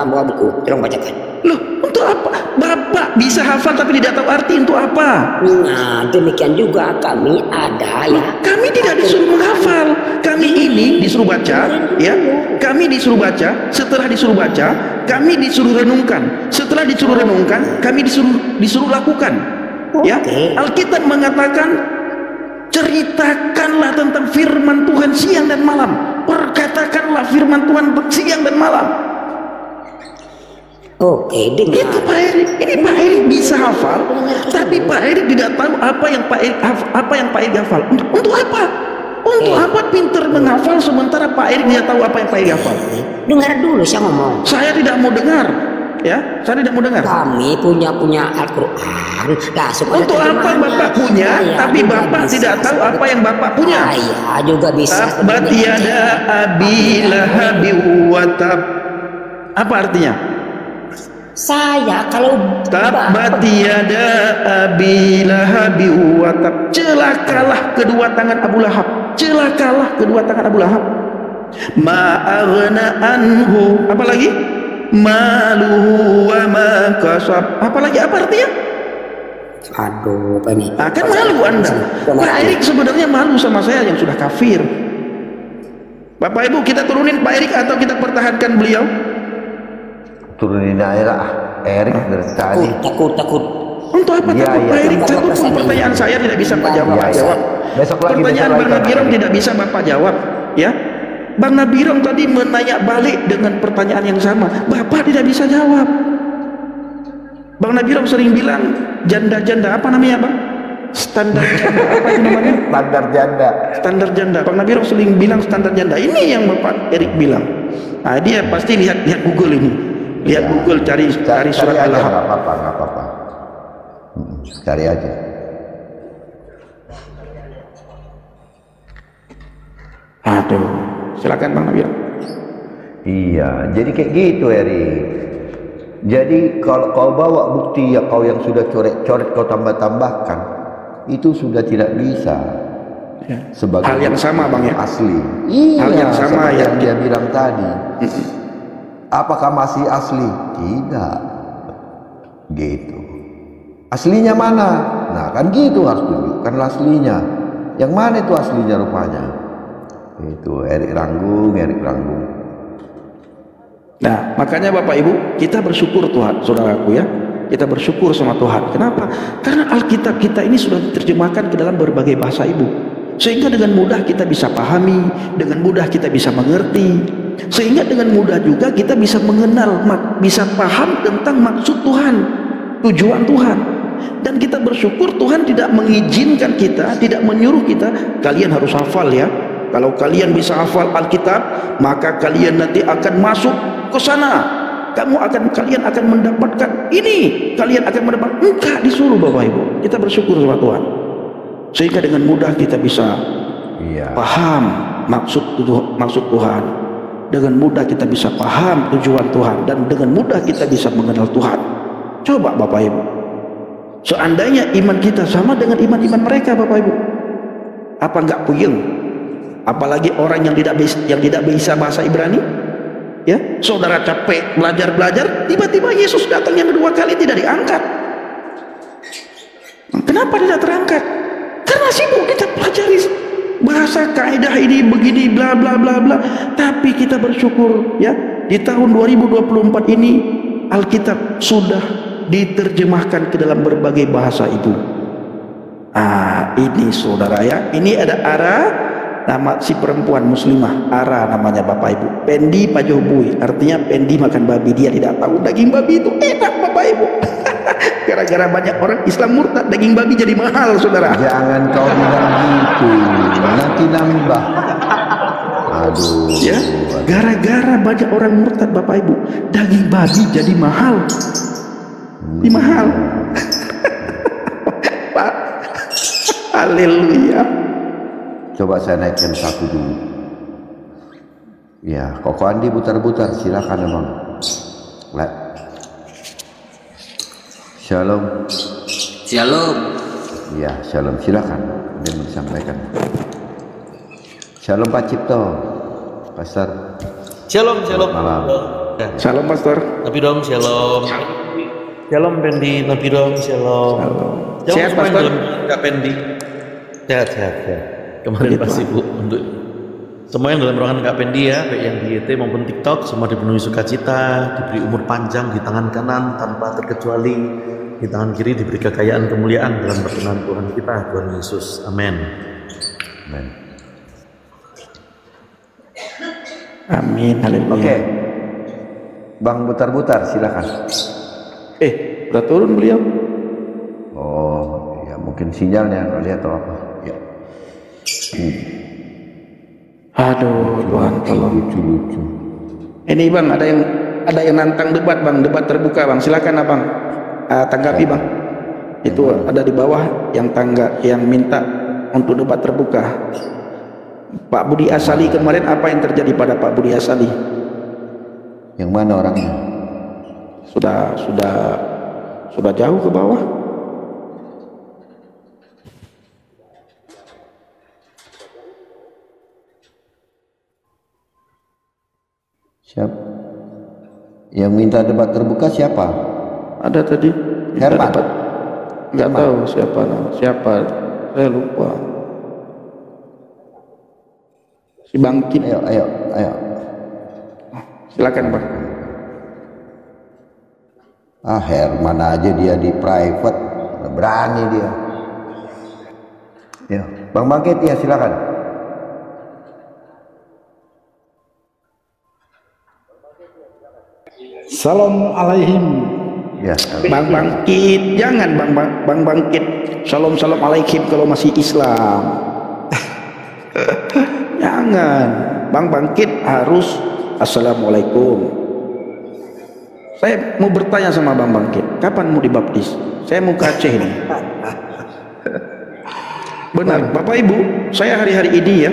Speaker 1: bawa buku. Tolong bacakan.
Speaker 3: Loh, untuk apa? Bapak bisa hafal tapi tidak tahu arti untuk apa?
Speaker 1: Nah, demikian juga kami ada ya.
Speaker 3: Kami tidak disuruh menghafal. Kami ini disuruh baca, ya. Kami disuruh baca. Setelah disuruh baca, kami disuruh renungkan. Setelah disuruh renungkan, kami disuruh lakukan. Ya. Alkitab mengatakan, ceritakanlah tentang firman Tuhan siang dan malam. Perkatakanlah firman Tuhan siang dan malam.
Speaker 1: Oke, dengar.
Speaker 3: Itu Pak Erik. Ini Pak Erik bisa hafal, tapi Pak Erik tidak tahu apa yang Pak Erik hafal. Untuk apa? Untuk apa pinter menghafal sementara Pak Erik tidak tahu apa yang Pak Erik hafal?
Speaker 1: Dengar dulu saya ngomong.
Speaker 3: Saya tidak mau dengar. Ya, saya tidak mau dengar.
Speaker 1: Kami punya Al-Quran. Nah, supaya
Speaker 3: Untuk apa Bapak punya, tapi Bapak tidak tahu apa yang Bapak punya?
Speaker 1: Saya juga bisa.
Speaker 3: Tabat yada abi lahabi wa tab. Apa artinya?
Speaker 1: Saya kalau
Speaker 3: Tabat yada abi lahabi wa tab. Celakalah kedua tangan Abu Lahab. Celakalah kedua tangan Abu Lahab. Ma aghna anhu. Apa lagi? Maluhu wa ma kasab. Apa lagi? Apa artinya?
Speaker 1: Aduh, ini.
Speaker 3: Kan malu Anda. Pak Erik sebenarnya malu sama saya yang sudah kafir. Bapak Ibu, kita turunin Pak Erik atau kita pertahankan beliau?
Speaker 2: Turunin aja lah, Erik dari tadi.
Speaker 1: Takut.
Speaker 3: Untuk apa takut Pak Erik? Satu pun pertanyaan saya tidak bisa Pak jawab.
Speaker 2: Besok lagi.
Speaker 3: Pertanyaan Bang Nabirong tidak bisa Bapak jawab, ya. Bang Nabirong tadi menanya balik dengan pertanyaan yang sama. Bapak tidak bisa jawab. Bang Nabirong sering bilang janda-janda, apa namanya Bang? Standar janda, apa itu namanya?
Speaker 2: Standar janda.
Speaker 3: Standar janda. Bang Nabirong sering bilang standar janda. Ini yang Bapak Erik bilang. Nah, dia pasti lihat Google ini. Lihat Google, cari surat Al-Lahab.
Speaker 2: Nggak apa-apa. Cari aja.
Speaker 3: Aduh, silakan Bang Nabirong.
Speaker 2: Iya, jadi kayak gitu Erik. Jadi kalau kau bawa bukti ya kau yang sudah coret-coret kau tambah-tambahkan, itu sudah tidak bisa.
Speaker 3: Ya.
Speaker 2: Sebagai
Speaker 3: hal yang sama Bang ya.
Speaker 2: Asli. Iya,
Speaker 3: hal yang sama
Speaker 2: yang dia bilang tadi. Apakah masih asli? Tidak. Gitu. Aslinya mana? Nah kan gitu harus tunjukkan aslinya. Yang mana itu aslinya rupanya? Itu Erik Ranggung.
Speaker 3: Nah, makanya Bapak Ibu, kita bersyukur Tuhan, saudaraku ya. Kita bersyukur sama Tuhan. Kenapa? Karena Alkitab kita ini sudah diterjemahkan ke dalam berbagai bahasa Ibu. Sehingga dengan mudah kita bisa pahami, dengan mudah kita bisa mengerti. Sehingga dengan mudah juga kita bisa mengenal, bisa paham tentang maksud Tuhan, tujuan Tuhan. Dan kita bersyukur Tuhan tidak mengizinkan kita, tidak menyuruh kita, kalian harus hafal ya. Kalau kalian bisa hafal Alkitab, maka kalian nanti akan masuk ke sana. Kalian akan mendapatkan ini. Kalian akan mendapatkan. Enggak disuruh Bapak Ibu. Kita bersyukur sama Tuhan. Sehingga dengan mudah kita bisa paham maksud Tuhan. Dengan mudah kita bisa paham tujuan Tuhan. Dan dengan mudah kita bisa mengenal Tuhan. Coba Bapak Ibu. Seandainya iman kita sama dengan iman-iman mereka Bapak Ibu. Apa enggak puyeng? Apalagi orang yang tidak bisa bahasa Ibrani, ya, saudara capek belajar, tiba-tiba Yesus datang yang kedua kali tidak diangkat. Kenapa tidak terangkat? Karena sibuk kita pelajari bahasa kaidah ini begini bla bla bla bla. Tapi kita bersyukur ya, di tahun 2024 ini Alkitab sudah diterjemahkan ke dalam berbagai bahasa Ibu. Ini saudara ya, ini ada Ara. Nama si perempuan muslimah, Ara namanya Bapak Ibu. Pendi Pajohbui, artinya Pendi makan babi. Dia tidak tahu daging babi itu enak Bapak Ibu. Gara-gara banyak orang Islam murtad, daging babi jadi mahal saudara.
Speaker 2: Jangan kau bilang gitu, nanti nambah. Aduh.
Speaker 3: Ya, gara-gara banyak orang murtad Bapak Ibu, daging babi jadi mahal. Jadi mahal. Pak, haleluya.
Speaker 2: Coba saya naikkan satu dulu. Ya, Koko Andi putar-putar, silakan Bang. Shalom. Ya, shalom, silakan. Dia menyampaikan. Shalom Pak Cipto, Pastor.
Speaker 6: Shalom.
Speaker 2: Malam.
Speaker 3: Shalom Pastor.
Speaker 6: Nabirong, shalom. Shalom Pendi, Nabirong, shalom.
Speaker 3: Sehat Pastor?
Speaker 6: Kak Pendi. Sehat. Kemarin pas Ibu untuk semua yang dalam ruangan Kak Pendi ya, baik yang di YT maupun TikTok, semua dipenuhi sukacita, diberi umur panjang di tangan kanan tanpa terkecuali, di tangan kiri diberi kekayaan kemuliaan dalam perkenan Tuhan kita, Tuhan Yesus. Amin.
Speaker 3: Amin. Haleluya.
Speaker 2: Oke. Bang Butar-Butar, silakan.
Speaker 3: Udah turun beliau.
Speaker 2: Oh, ya mungkin sinyalnya kali atau apa. Ya.
Speaker 3: Aduh, Tuhan tolong.
Speaker 2: Lucu.
Speaker 3: Ini Bang, ada yang nantang debat Bang, debat terbuka Bang. Silakan Abang. Tanggapi Bang. Itu ada di bawah yang minta untuk debat terbuka. Pak Budi Asali kemarin, apa yang terjadi pada Pak Budi Asali?
Speaker 2: Yang mana orangnya?
Speaker 3: Sudah jauh ke bawah.
Speaker 2: Siapa? Yang minta debat terbuka siapa?
Speaker 3: Ada tadi.
Speaker 2: Herman.
Speaker 3: Nggak tahu siapa. Saya lupa. Si Bangkit.
Speaker 2: Ayo.
Speaker 3: Silakan Bang.
Speaker 2: Herman aja dia di private, berani dia. Ya, Bang Bangkit ya silakan.
Speaker 7: Salam alaihim.
Speaker 2: Ya,
Speaker 3: Bang Bangkit, jangan Bang Bangkit. Salam alaikum kalau masih Islam. Jangan. Bang Bangkit harus assalamualaikum. Saya mau bertanya sama Bang Bangkit, kapan mau dibaptis? Saya mau ke Aceh ini. Benar, Bapak Ibu, saya hari-hari ini ya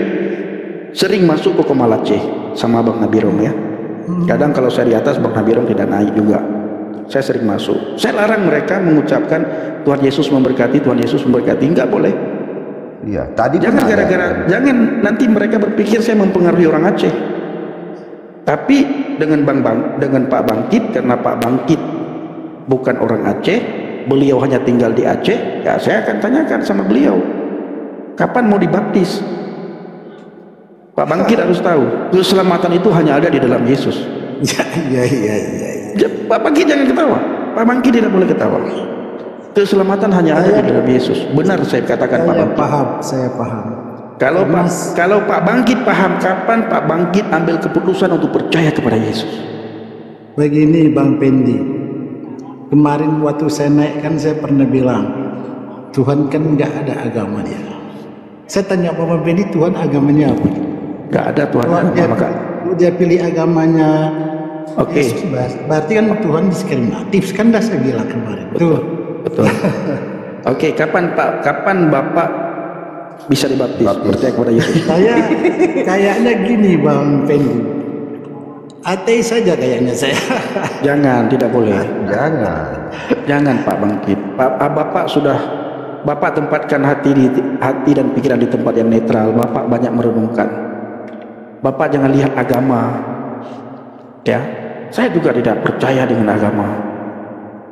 Speaker 3: sering masuk ke Komal Aceh sama Bang Nabirom ya. Kadang kalau saya di atas, Bang Nabirom tidak naik juga. Saya sering masuk. Saya larang mereka mengucapkan Tuhan Yesus memberkati, Tuhan Yesus memberkati. Enggak boleh.
Speaker 2: Iya, tadi
Speaker 3: jangan jangan nanti mereka berpikir saya mempengaruhi orang Aceh. Tapi dengan Pak Bangkit, karena Pak Bangkit bukan orang Aceh, beliau hanya tinggal di Aceh, ya saya akan tanyakan sama beliau, kapan mau dibaptis? Pak Bangkit harus tahu, keselamatan itu hanya ada di dalam Yesus. Iya. Pak Bangkit jangan ketawa. Pak Bangkit tidak boleh ketawa. Keselamatan hanya ada di dalam Yesus. Benar saya katakan Pak Bangkit.
Speaker 7: Saya paham.
Speaker 3: Kalau Pak Bangkit paham, kapan Pak Bangkit ambil keputusan untuk percaya kepada Yesus?
Speaker 7: Begini Bang Pendi, kemarin waktu saya naik kan saya pernah bilang, Tuhan kan nggak ada agama dia. Saya tanya Pak Bang Pendi, Tuhan agamanya apa?
Speaker 3: Nggak ada Tuhan agama.
Speaker 7: Dia pilih agamanya.
Speaker 3: Oke.
Speaker 7: Yesus, berarti kan Tuhan diskriminatif, kan dah saya bilang kemarin.
Speaker 3: Betul. Oke, kapan Bapak bisa dibaptis percaya kepada Yesus?
Speaker 7: Saya kayaknya gini Bang Pendi, ateis saja kayaknya saya.
Speaker 3: Jangan, tidak boleh. Jangan Pak Bangkit. Bapak tempatkan hati dan pikiran di tempat yang netral. Bapak banyak merenungkan. Bapak jangan lihat agama. Ya, saya juga tidak percaya dengan agama.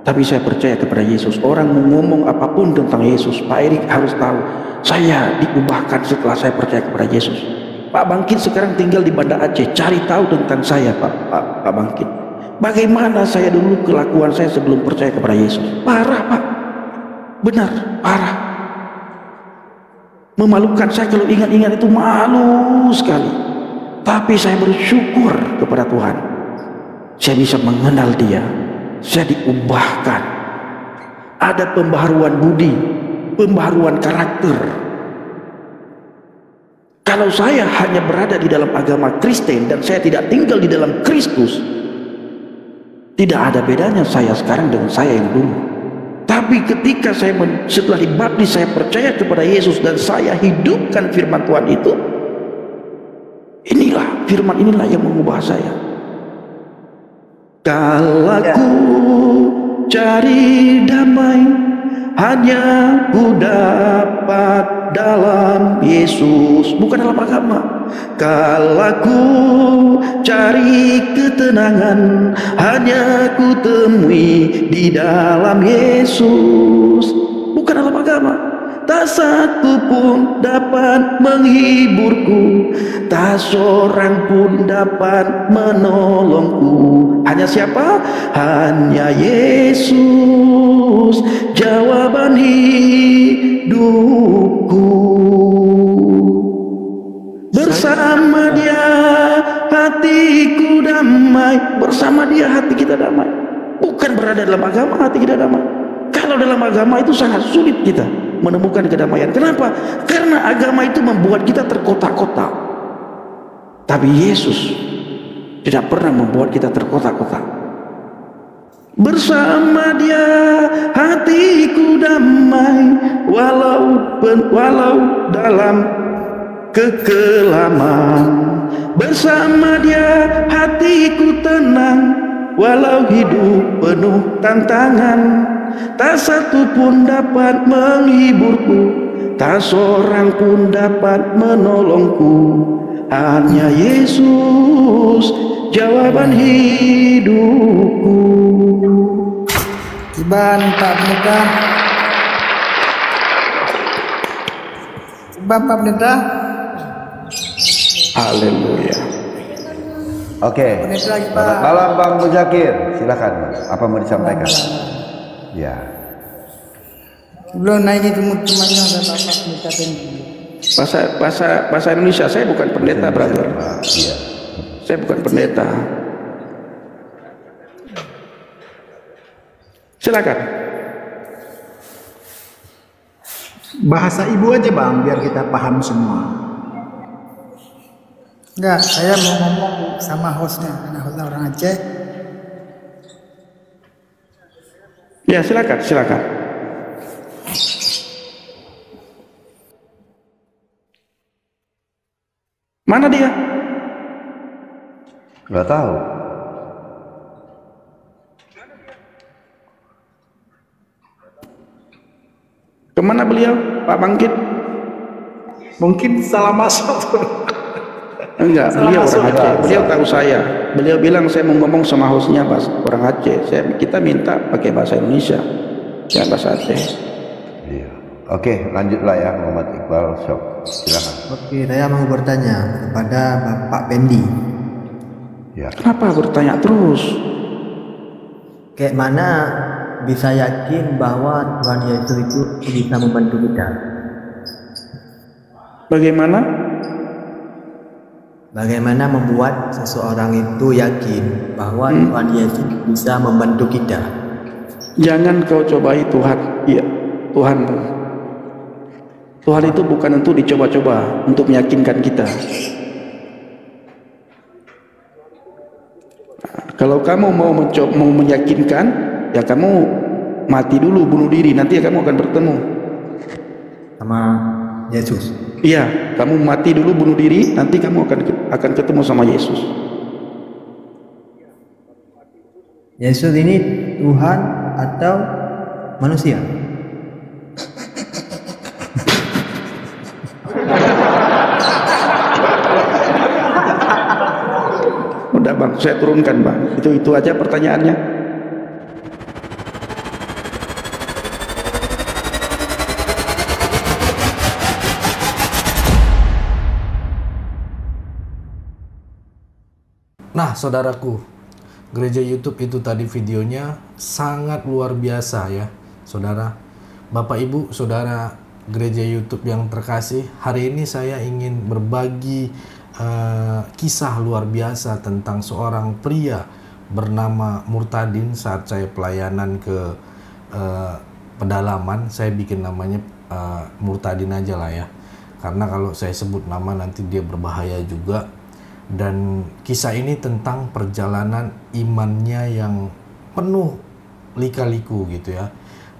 Speaker 3: Tapi saya percaya kepada Yesus. Orang mau ngomong apapun tentang Yesus, Pak Erik harus tahu, saya diubahkan setelah saya percaya kepada Yesus. Pak Bangkit sekarang tinggal di Banda Aceh, cari tahu tentang saya Pak Bangkit. Bagaimana saya dulu, kelakuan saya sebelum percaya kepada Yesus. Parah Pak, benar, parah. Memalukan, saya kalau ingat-ingat itu malu sekali. Tapi saya bersyukur kepada Tuhan. Saya bisa mengenal Dia. Saya diubahkan. Ada pembaharuan budi, pembaharuan karakter. Kalau saya hanya berada di dalam agama Kristen dan saya tidak tinggal di dalam Kristus, tidak ada bedanya saya sekarang dengan saya yang dulu. Tapi ketika setelah dibaptis, saya percaya kepada Yesus dan saya hidupkan firman Tuhan itu, firman inilah yang mengubah saya. Kalau ku cari damai, hanya ku dapat dalam Yesus, bukan dalam agama. Kalau ku cari ketenangan, hanya ku temui di dalam Yesus, bukan dalam agama. Tak satu pun dapat menghiburku, tak seorang pun dapat menolongku. Hanya siapa? Hanya Yesus, jawaban hidupku. Bersama Dia hatiku damai. damai, bersama dia hati kita damai. Bukan berada dalam agama hati kita damai. Kalau dalam agama itu sangat sulit kita menemukan kedamaian. Kenapa? Karena agama itu membuat kita terkotak-kotak. Tapi Yesus tidak pernah membuat kita terkotak-kotak. Bersama dia hatiku damai, walau dalam kekelaman. Bersama dia hatiku tenang, walau hidup penuh tantangan. Tak satu pun dapat menghiburku, tak seorang pun dapat menolongku. Hanya Yesus jawaban hidupku.
Speaker 8: Iban Pak Pendeta. Iban Pak Pendeta.
Speaker 3: Haleluya.
Speaker 2: Oke. Selamat malam Bang Muzakir. Silakan. Apa mau disampaikan? Ya.
Speaker 8: Belum naik itu temannya ada Bapak Pendeta Pendi.
Speaker 3: Bahasa Indonesia, saya bukan pendeta, brother.
Speaker 2: Iya.
Speaker 3: Saya bukan pendeta. Silakan.
Speaker 7: Bahasa ibu aja Bang, biar kita paham semua.
Speaker 8: Enggak, saya mau ngomong sama hostnya, karena hostnya orang Aceh.
Speaker 3: Ya, silakan. Mana dia?
Speaker 2: Nggak tahu.
Speaker 3: Kemana beliau, Pak Bangkit?
Speaker 7: Mungkin salah masuk.
Speaker 3: Enggak, beliau orang Aceh. Beliau tahu saya. Beliau bilang saya mau ngomong sama hostnya orang Aceh. Kita minta pakai bahasa Indonesia, ya bahasa Aceh.
Speaker 2: Iya. Oke, lanjutlah ya Muhammad Iqbal Syok. Silakan.
Speaker 9: Oke, saya mau bertanya kepada Bapak Pendi.
Speaker 2: Ya.
Speaker 3: Kenapa bertanya terus?
Speaker 9: Kayak mana bisa yakin bahwa Tuhan Yesus itu bisa membantu kita? Bagaimana membuat seseorang itu yakin bahwa Tuhan Yesus bisa membantu kita?
Speaker 3: Jangan kau cobai Tuhan, ya Tuhanmu. Tuhan itu bukan untuk dicoba-coba, untuk meyakinkan kita. Nah, kalau kamu mau meyakinkan, ya kamu mati dulu, bunuh diri, nanti kamu akan bertemu
Speaker 9: sama Yesus.
Speaker 3: Iya, kamu mati dulu, bunuh diri, nanti kamu akan ketemu sama Yesus.
Speaker 9: Yesus ini Tuhan atau manusia?
Speaker 3: Udah Bang, saya turunkan Bang. Itu aja pertanyaannya.
Speaker 5: Nah, saudaraku, gereja YouTube itu tadi videonya sangat luar biasa ya, saudara. Bapak, Ibu, saudara gereja YouTube yang terkasih, hari ini saya ingin berbagi kisah luar biasa tentang seorang pria bernama Murtadin. Saat saya pelayanan ke pedalaman, saya bikin namanya Murtadin aja lah ya, karena kalau saya sebut nama nanti dia berbahaya juga. Dan kisah ini tentang perjalanan imannya yang penuh lika-liku gitu ya,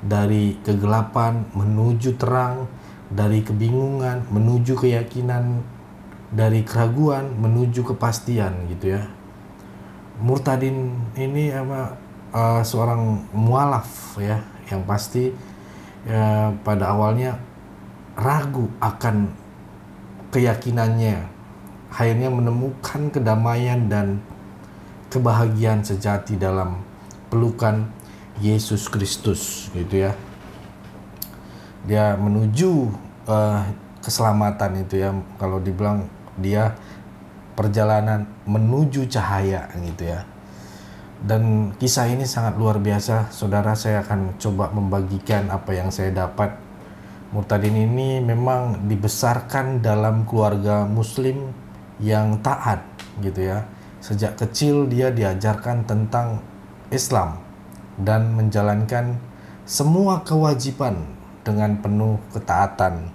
Speaker 5: dari kegelapan menuju terang, dari kebingungan menuju keyakinan, dari keraguan menuju kepastian gitu ya. Murtadin ini seorang mualaf ya, yang pasti ya, pada awalnya ragu akan keyakinannya, akhirnya menemukan kedamaian dan kebahagiaan sejati dalam pelukan Yesus Kristus gitu ya. Dia menuju keselamatan itu ya, kalau dibilang dia perjalanan menuju cahaya gitu ya. Dan kisah ini sangat luar biasa, saudara. Saya akan coba membagikan apa yang saya dapat. Murtadin ini memang dibesarkan dalam keluarga muslim yang taat gitu ya, Sejak kecil dia diajarkan tentang Islam dan menjalankan semua kewajiban dengan penuh ketaatan.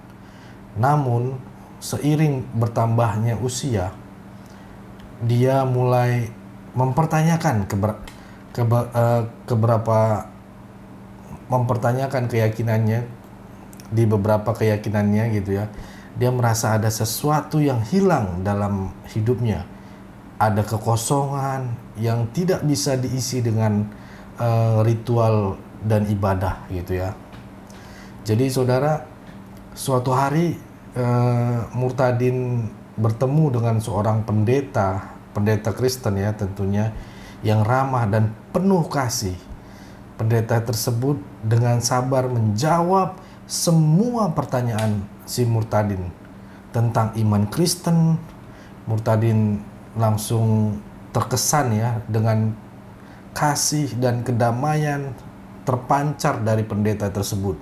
Speaker 5: Namun, seiring bertambahnya usia, dia mulai mempertanyakan mempertanyakan keyakinannya. Di beberapa keyakinannya gitu ya, dia merasa ada sesuatu yang hilang dalam hidupnya, ada kekosongan yang tidak bisa diisi dengan ritual dan ibadah gitu ya. Jadi saudara, suatu hari Murtadin bertemu dengan seorang pendeta Kristen ya tentunya, yang ramah dan penuh kasih. Pendeta tersebut dengan sabar menjawab semua pertanyaan si Murtadin tentang iman Kristen. Murtadin langsung terkesan ya dengan kasih dan kedamaian terpancar dari pendeta tersebut.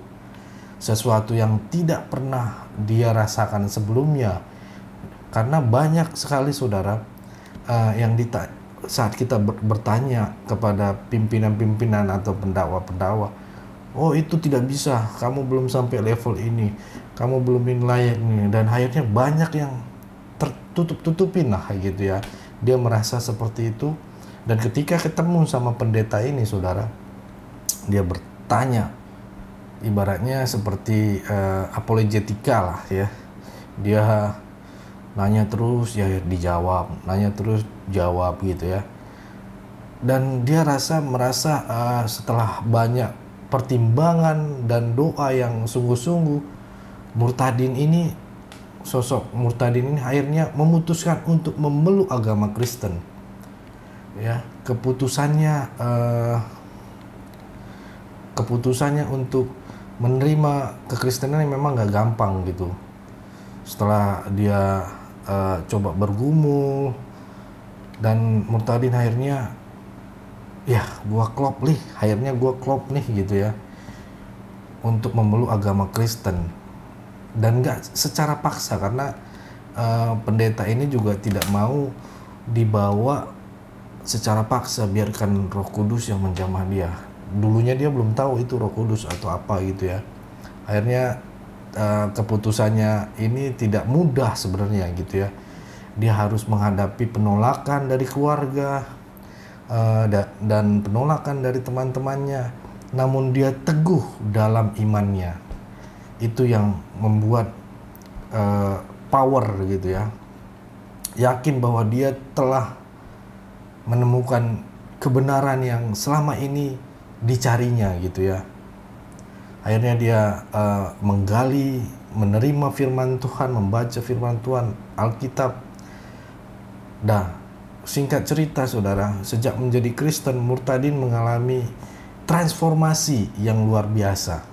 Speaker 5: Sesuatu yang tidak pernah dia rasakan sebelumnya. Karena banyak sekali saudara yang saat kita bertanya kepada pimpinan-pimpinan atau pendakwa-pendakwa, oh itu tidak bisa, kamu belum sampai level ini, kamu belum layak ini, dan akhirnya banyak yang tertutup-tutupin lah gitu ya. Dia merasa seperti itu, dan ketika ketemu sama pendeta ini saudara, dia bertanya, ibaratnya seperti apologetika lah ya. Dia nanya terus ya dijawab, nanya terus jawab gitu ya. Dan dia merasa setelah banyak pertimbangan dan doa yang sungguh-sungguh, sosok Murtadin ini akhirnya memutuskan untuk memeluk agama Kristen. Ya, keputusannya untuk menerima kekristenan memang gak gampang gitu. Setelah dia coba bergumul, dan Murtadin akhirnya akhirnya gua klop nih gitu ya untuk memeluk agama Kristen, dan gak secara paksa karena pendeta ini juga tidak mau dibawa secara paksa, biarkan Roh Kudus yang menjamah dia. Dulunya dia belum tahu itu Roh Kudus atau apa gitu ya. Akhirnya keputusannya ini tidak mudah sebenarnya gitu ya. Dia harus menghadapi penolakan dari keluarga dan penolakan dari teman-temannya, namun dia teguh dalam imannya. Itu yang membuat power gitu ya, yakin bahwa dia telah menemukan kebenaran yang selama ini dicarinya gitu ya. Akhirnya dia menggali, menerima firman Tuhan, membaca firman Tuhan, Alkitab. Nah, singkat cerita saudara, sejak menjadi Kristen, Murtadin mengalami transformasi yang luar biasa.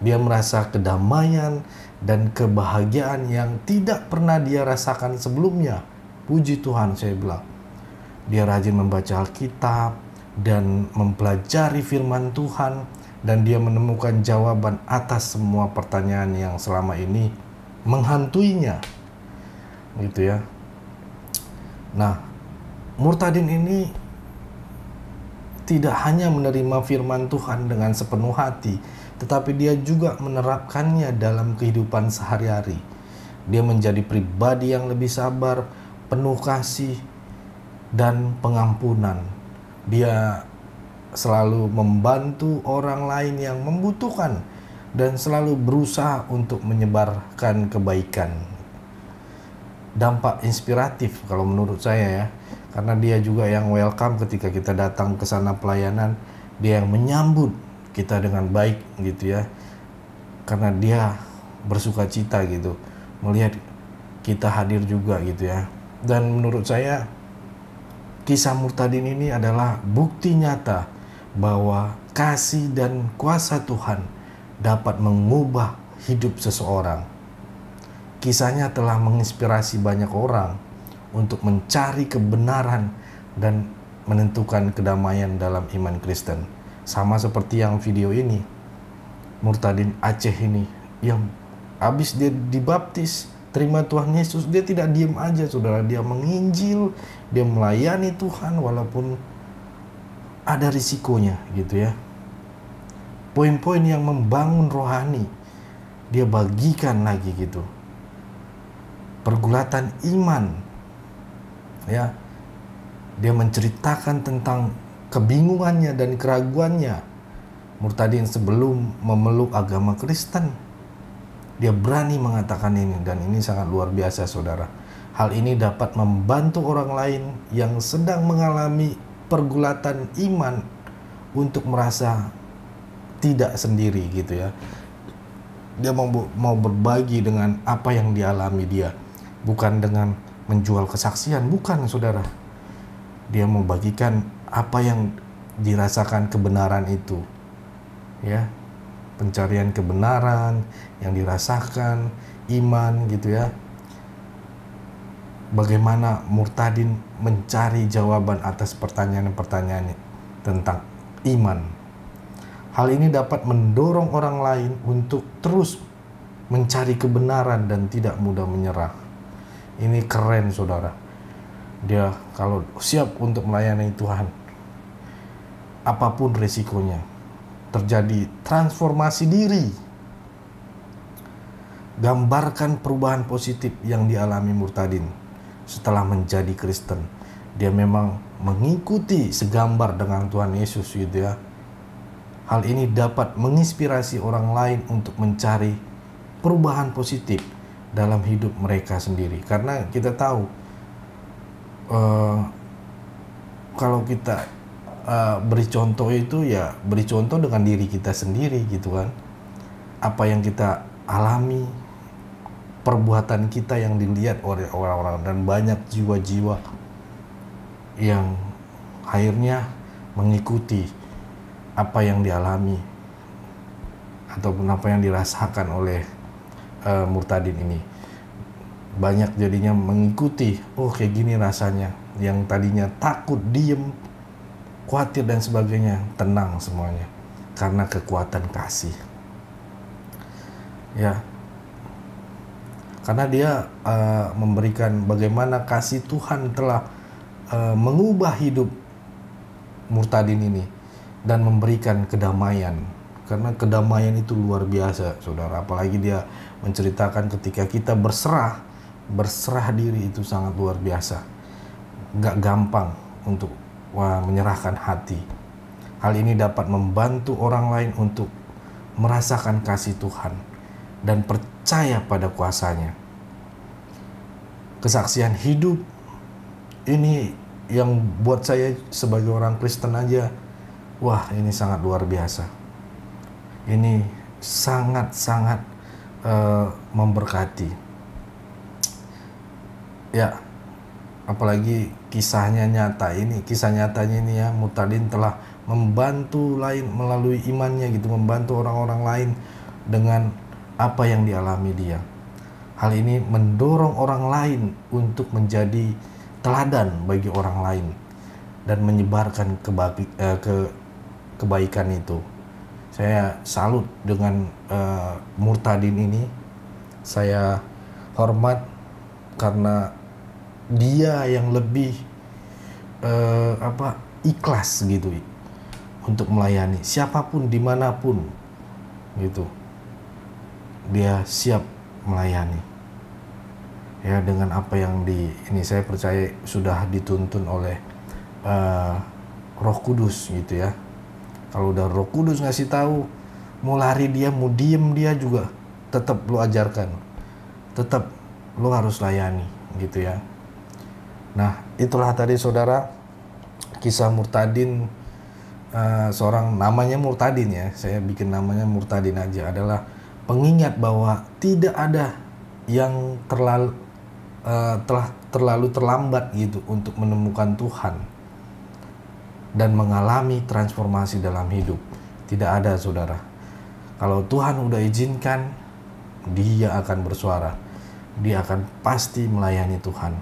Speaker 5: Dia merasa kedamaian dan kebahagiaan yang tidak pernah dia rasakan sebelumnya. Puji Tuhan, saya bilang. Dia rajin membaca Alkitab dan mempelajari firman Tuhan, dan dia menemukan jawaban atas semua pertanyaan yang selama ini menghantuinya gitu ya. Nah, Murtadin ini tidak hanya menerima firman Tuhan dengan sepenuh hati, tetapi dia juga menerapkannya dalam kehidupan sehari-hari. Dia menjadi pribadi yang lebih sabar, penuh kasih dan pengampunan. Dia selalu membantu orang lain yang membutuhkan dan selalu berusaha untuk menyebarkan kebaikan. Dampak inspiratif kalau menurut saya ya, karena dia juga yang welcome ketika kita datang ke sana pelayanan, dia yang menyambut kita dengan baik gitu ya, karena dia bersukacita gitu melihat kita hadir juga gitu ya. Dan menurut saya kisah Murtadin ini adalah bukti nyata bahwa kasih dan kuasa Tuhan dapat mengubah hidup seseorang. Kisahnya telah menginspirasi banyak orang untuk mencari kebenaran dan menentukan kedamaian dalam iman Kristen. Sama seperti yang video ini, Murtadin Aceh ini yang habis dia dibaptis, terima Tuhan Yesus, dia tidak diam aja saudara, dia menginjil, dia melayani Tuhan walaupun ada risikonya gitu ya. Poin-poin yang membangun rohani dia bagikan lagi gitu. Pergulatan iman ya, dia menceritakan tentang kebingungannya dan keraguannya Murtadin sebelum memeluk agama Kristen. Dia berani mengatakan ini, dan ini sangat luar biasa saudara. Hal ini dapat membantu orang lain yang sedang mengalami pergulatan iman untuk merasa tidak sendiri gitu ya. Dia mau berbagi dengan apa yang dialami dia, bukan dengan menjual kesaksian, bukan saudara. Dia mau bagikan apa yang dirasakan kebenaran itu ya, pencarian kebenaran yang dirasakan, iman gitu ya. Bagaimana Murtadin mencari jawaban atas pertanyaan-pertanyaan tentang iman. Hal ini dapat mendorong orang lain untuk terus mencari kebenaran dan tidak mudah menyerah. Ini keren saudara. Dia kalau siap untuk melayani Tuhan, apapun resikonya, terjadi transformasi diri. Gambarkan perubahan positif yang dialami Murtadin setelah menjadi Kristen. Dia memang mengikuti segambar dengan Tuhan Yesus gitu ya. Hal ini dapat menginspirasi orang lain untuk mencari perubahan positif dalam hidup mereka sendiri. Karena kita tahu kalau kita beri contoh itu ya beri contoh dengan diri kita sendiri gitu kan. Apa yang kita alami, perbuatan kita yang dilihat oleh orang-orang, dan banyak jiwa-jiwa yang akhirnya mengikuti apa yang dialami ataupun apa yang dirasakan oleh Murtadin ini. Banyak jadinya mengikuti, oh kayak gini rasanya. Yang tadinya takut, diem, khawatir dan sebagainya, tenang semuanya karena kekuatan kasih ya. Karena dia memberikan bagaimana kasih Tuhan telah mengubah hidup Murtadin ini dan memberikan kedamaian. Karena kedamaian itu luar biasa saudara. Apalagi dia menceritakan ketika kita berserah diri itu sangat luar biasa. Gak gampang untuk menyerahkan hati. Hal ini dapat membantu orang lain untuk merasakan kasih Tuhan dan percaya pada kuasanya. Kesaksian hidup ini yang buat saya sebagai orang Kristen aja, wah ini sangat luar biasa. Ini sangat-sangat memberkati. Ya, apalagi kisahnya nyata ini, kisah nyatanya ini ya, Murtadin telah membantu lain melalui imannya gitu, membantu orang-orang lain dengan apa yang dialami dia. Hal ini mendorong orang lain untuk menjadi teladan bagi orang lain dan menyebarkan kebaikan itu. Saya salut dengan Murtadin ini. Saya hormat karena dia yang lebih ikhlas gitu untuk melayani siapapun dimanapun gitu. Dia siap melayani ya dengan apa yang ini saya percaya sudah dituntun oleh Roh Kudus gitu ya. Kalau udah Roh Kudus ngasih tahu, mau lari dia, mau diem dia juga tetap lo ajarkan, tetap lo harus layani gitu ya. Nah itulah tadi saudara kisah Murtadin, seorang namanya Murtadin ya, saya bikin namanya Murtadin aja, adalah pengingat bahwa tidak ada yang terlalu terlambat gitu untuk menemukan Tuhan dan mengalami transformasi dalam hidup. Tidak ada saudara. Kalau Tuhan udah izinkan, dia akan bersuara. Dia akan pasti melayani Tuhan.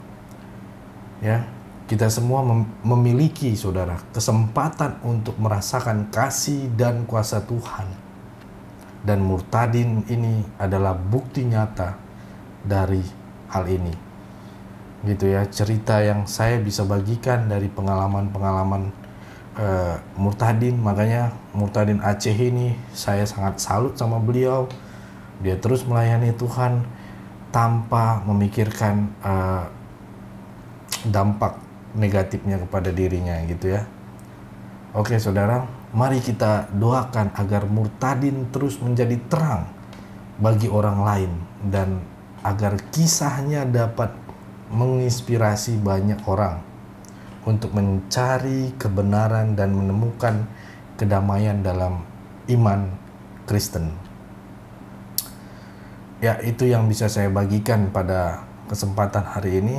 Speaker 5: Ya, kita semua memiliki saudara kesempatan untuk merasakan kasih dan kuasa Tuhan. Dan Murtadin ini adalah bukti nyata dari hal ini. Gitu ya, cerita yang saya bisa bagikan dari pengalaman-pengalaman Murtadin. Makanya Murtadin Aceh ini saya sangat salut sama beliau. Dia terus melayani Tuhan tanpa memikirkan dampak negatifnya kepada dirinya gitu ya. Oke saudara, mari kita doakan agar Murtadin terus menjadi terang bagi orang lain dan agar kisahnya dapat menginspirasi banyak orang untuk mencari kebenaran dan menemukan kedamaian dalam iman Kristen. Ya, itu yang bisa saya bagikan pada kesempatan hari ini.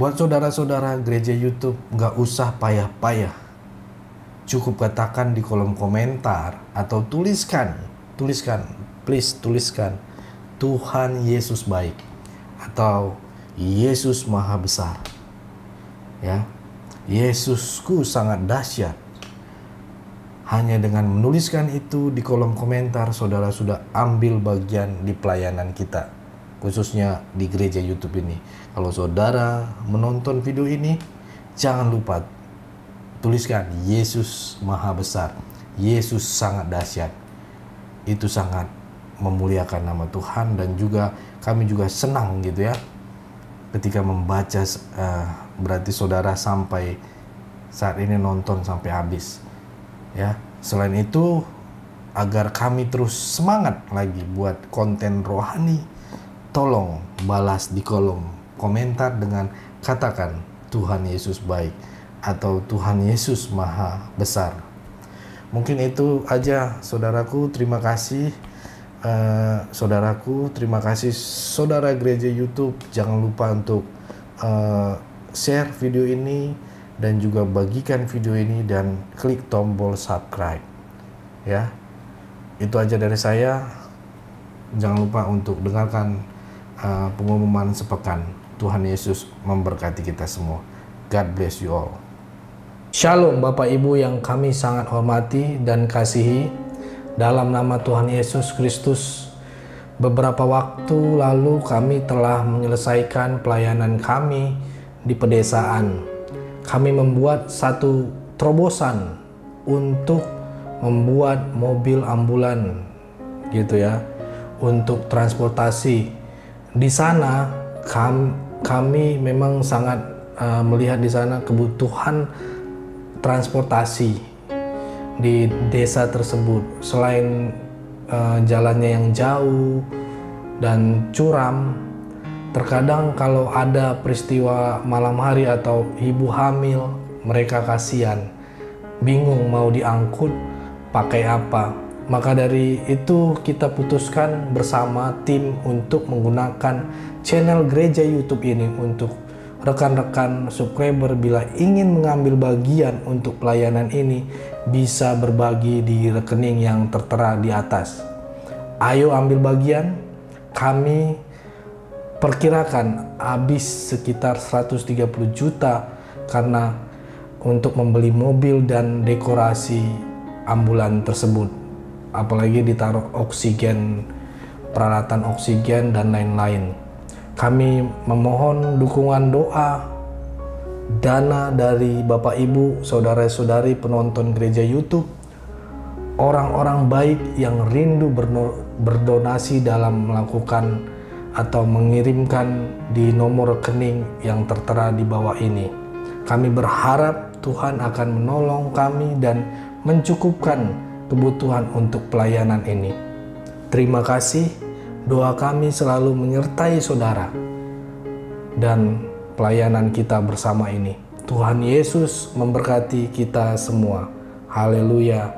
Speaker 5: Buat saudara-saudara gereja YouTube, gak usah payah-payah. Cukup katakan di kolom komentar atau tuliskan, please tuliskan, Tuhan Yesus baik atau Yesus maha besar. Ya, Yesusku sangat dahsyat. Hanya dengan menuliskan itu di kolom komentar, saudara sudah ambil bagian di pelayanan kita, khususnya di gereja YouTube ini. Kalau saudara menonton video ini, jangan lupa tuliskan Yesus maha besar, Yesus sangat dahsyat. Itu sangat memuliakan nama Tuhan, dan juga kami juga senang gitu ya ketika membaca. Berarti saudara sampai saat ini nonton sampai habis ya. Selain itu, agar kami terus semangat lagi buat konten rohani, tolong balas di kolom komentar dengan katakan Tuhan Yesus baik atau Tuhan Yesus maha besar. Mungkin itu aja saudaraku. Terima kasih saudaraku, terima kasih saudara gereja YouTube. Jangan lupa untuk share video ini dan juga bagikan video ini dan klik tombol subscribe ya. Itu aja dari saya. Jangan lupa untuk dengarkan pengumuman sepekan. Tuhan Yesus memberkati kita semua. God bless you all. Shalom Bapak Ibu yang kami sangat hormati dan kasihi. Dalam nama Tuhan Yesus Kristus, beberapa waktu lalu kami telah menyelesaikan pelayanan kami di pedesaan. Kami membuat satu terobosan untuk membuat mobil ambulan gitu ya, untuk transportasi. Di sana kami memang sangat melihat di sana kebutuhan transportasi di desa tersebut. Selain jalannya yang jauh dan curam, terkadang kalau ada peristiwa malam hari atau ibu hamil, mereka kasihan, bingung mau diangkut pakai apa. Maka dari itu kita putuskan bersama tim untuk menggunakan channel gereja YouTube ini untuk rekan-rekan subscriber bila ingin mengambil bagian untuk pelayanan ini bisa berbagi di rekening yang tertera di atas. Ayo ambil bagian. Kami perkirakan habis sekitar 130 juta karena untuk membeli mobil dan dekorasi ambulan tersebut. Apalagi ditaruh oksigen, peralatan oksigen dan lain-lain. Kami memohon dukungan doa, dana dari Bapak Ibu, saudara-saudari penonton gereja YouTube, orang-orang baik yang rindu berdonasi dalam melakukan atau mengirimkan di nomor rekening yang tertera di bawah ini. Kami berharap Tuhan akan menolong kami dan mencukupkan kebutuhan untuk pelayanan ini. Terima kasih. Doa kami selalu menyertai saudara dan pelayanan kita bersama ini. Tuhan Yesus memberkati kita semua. Haleluya.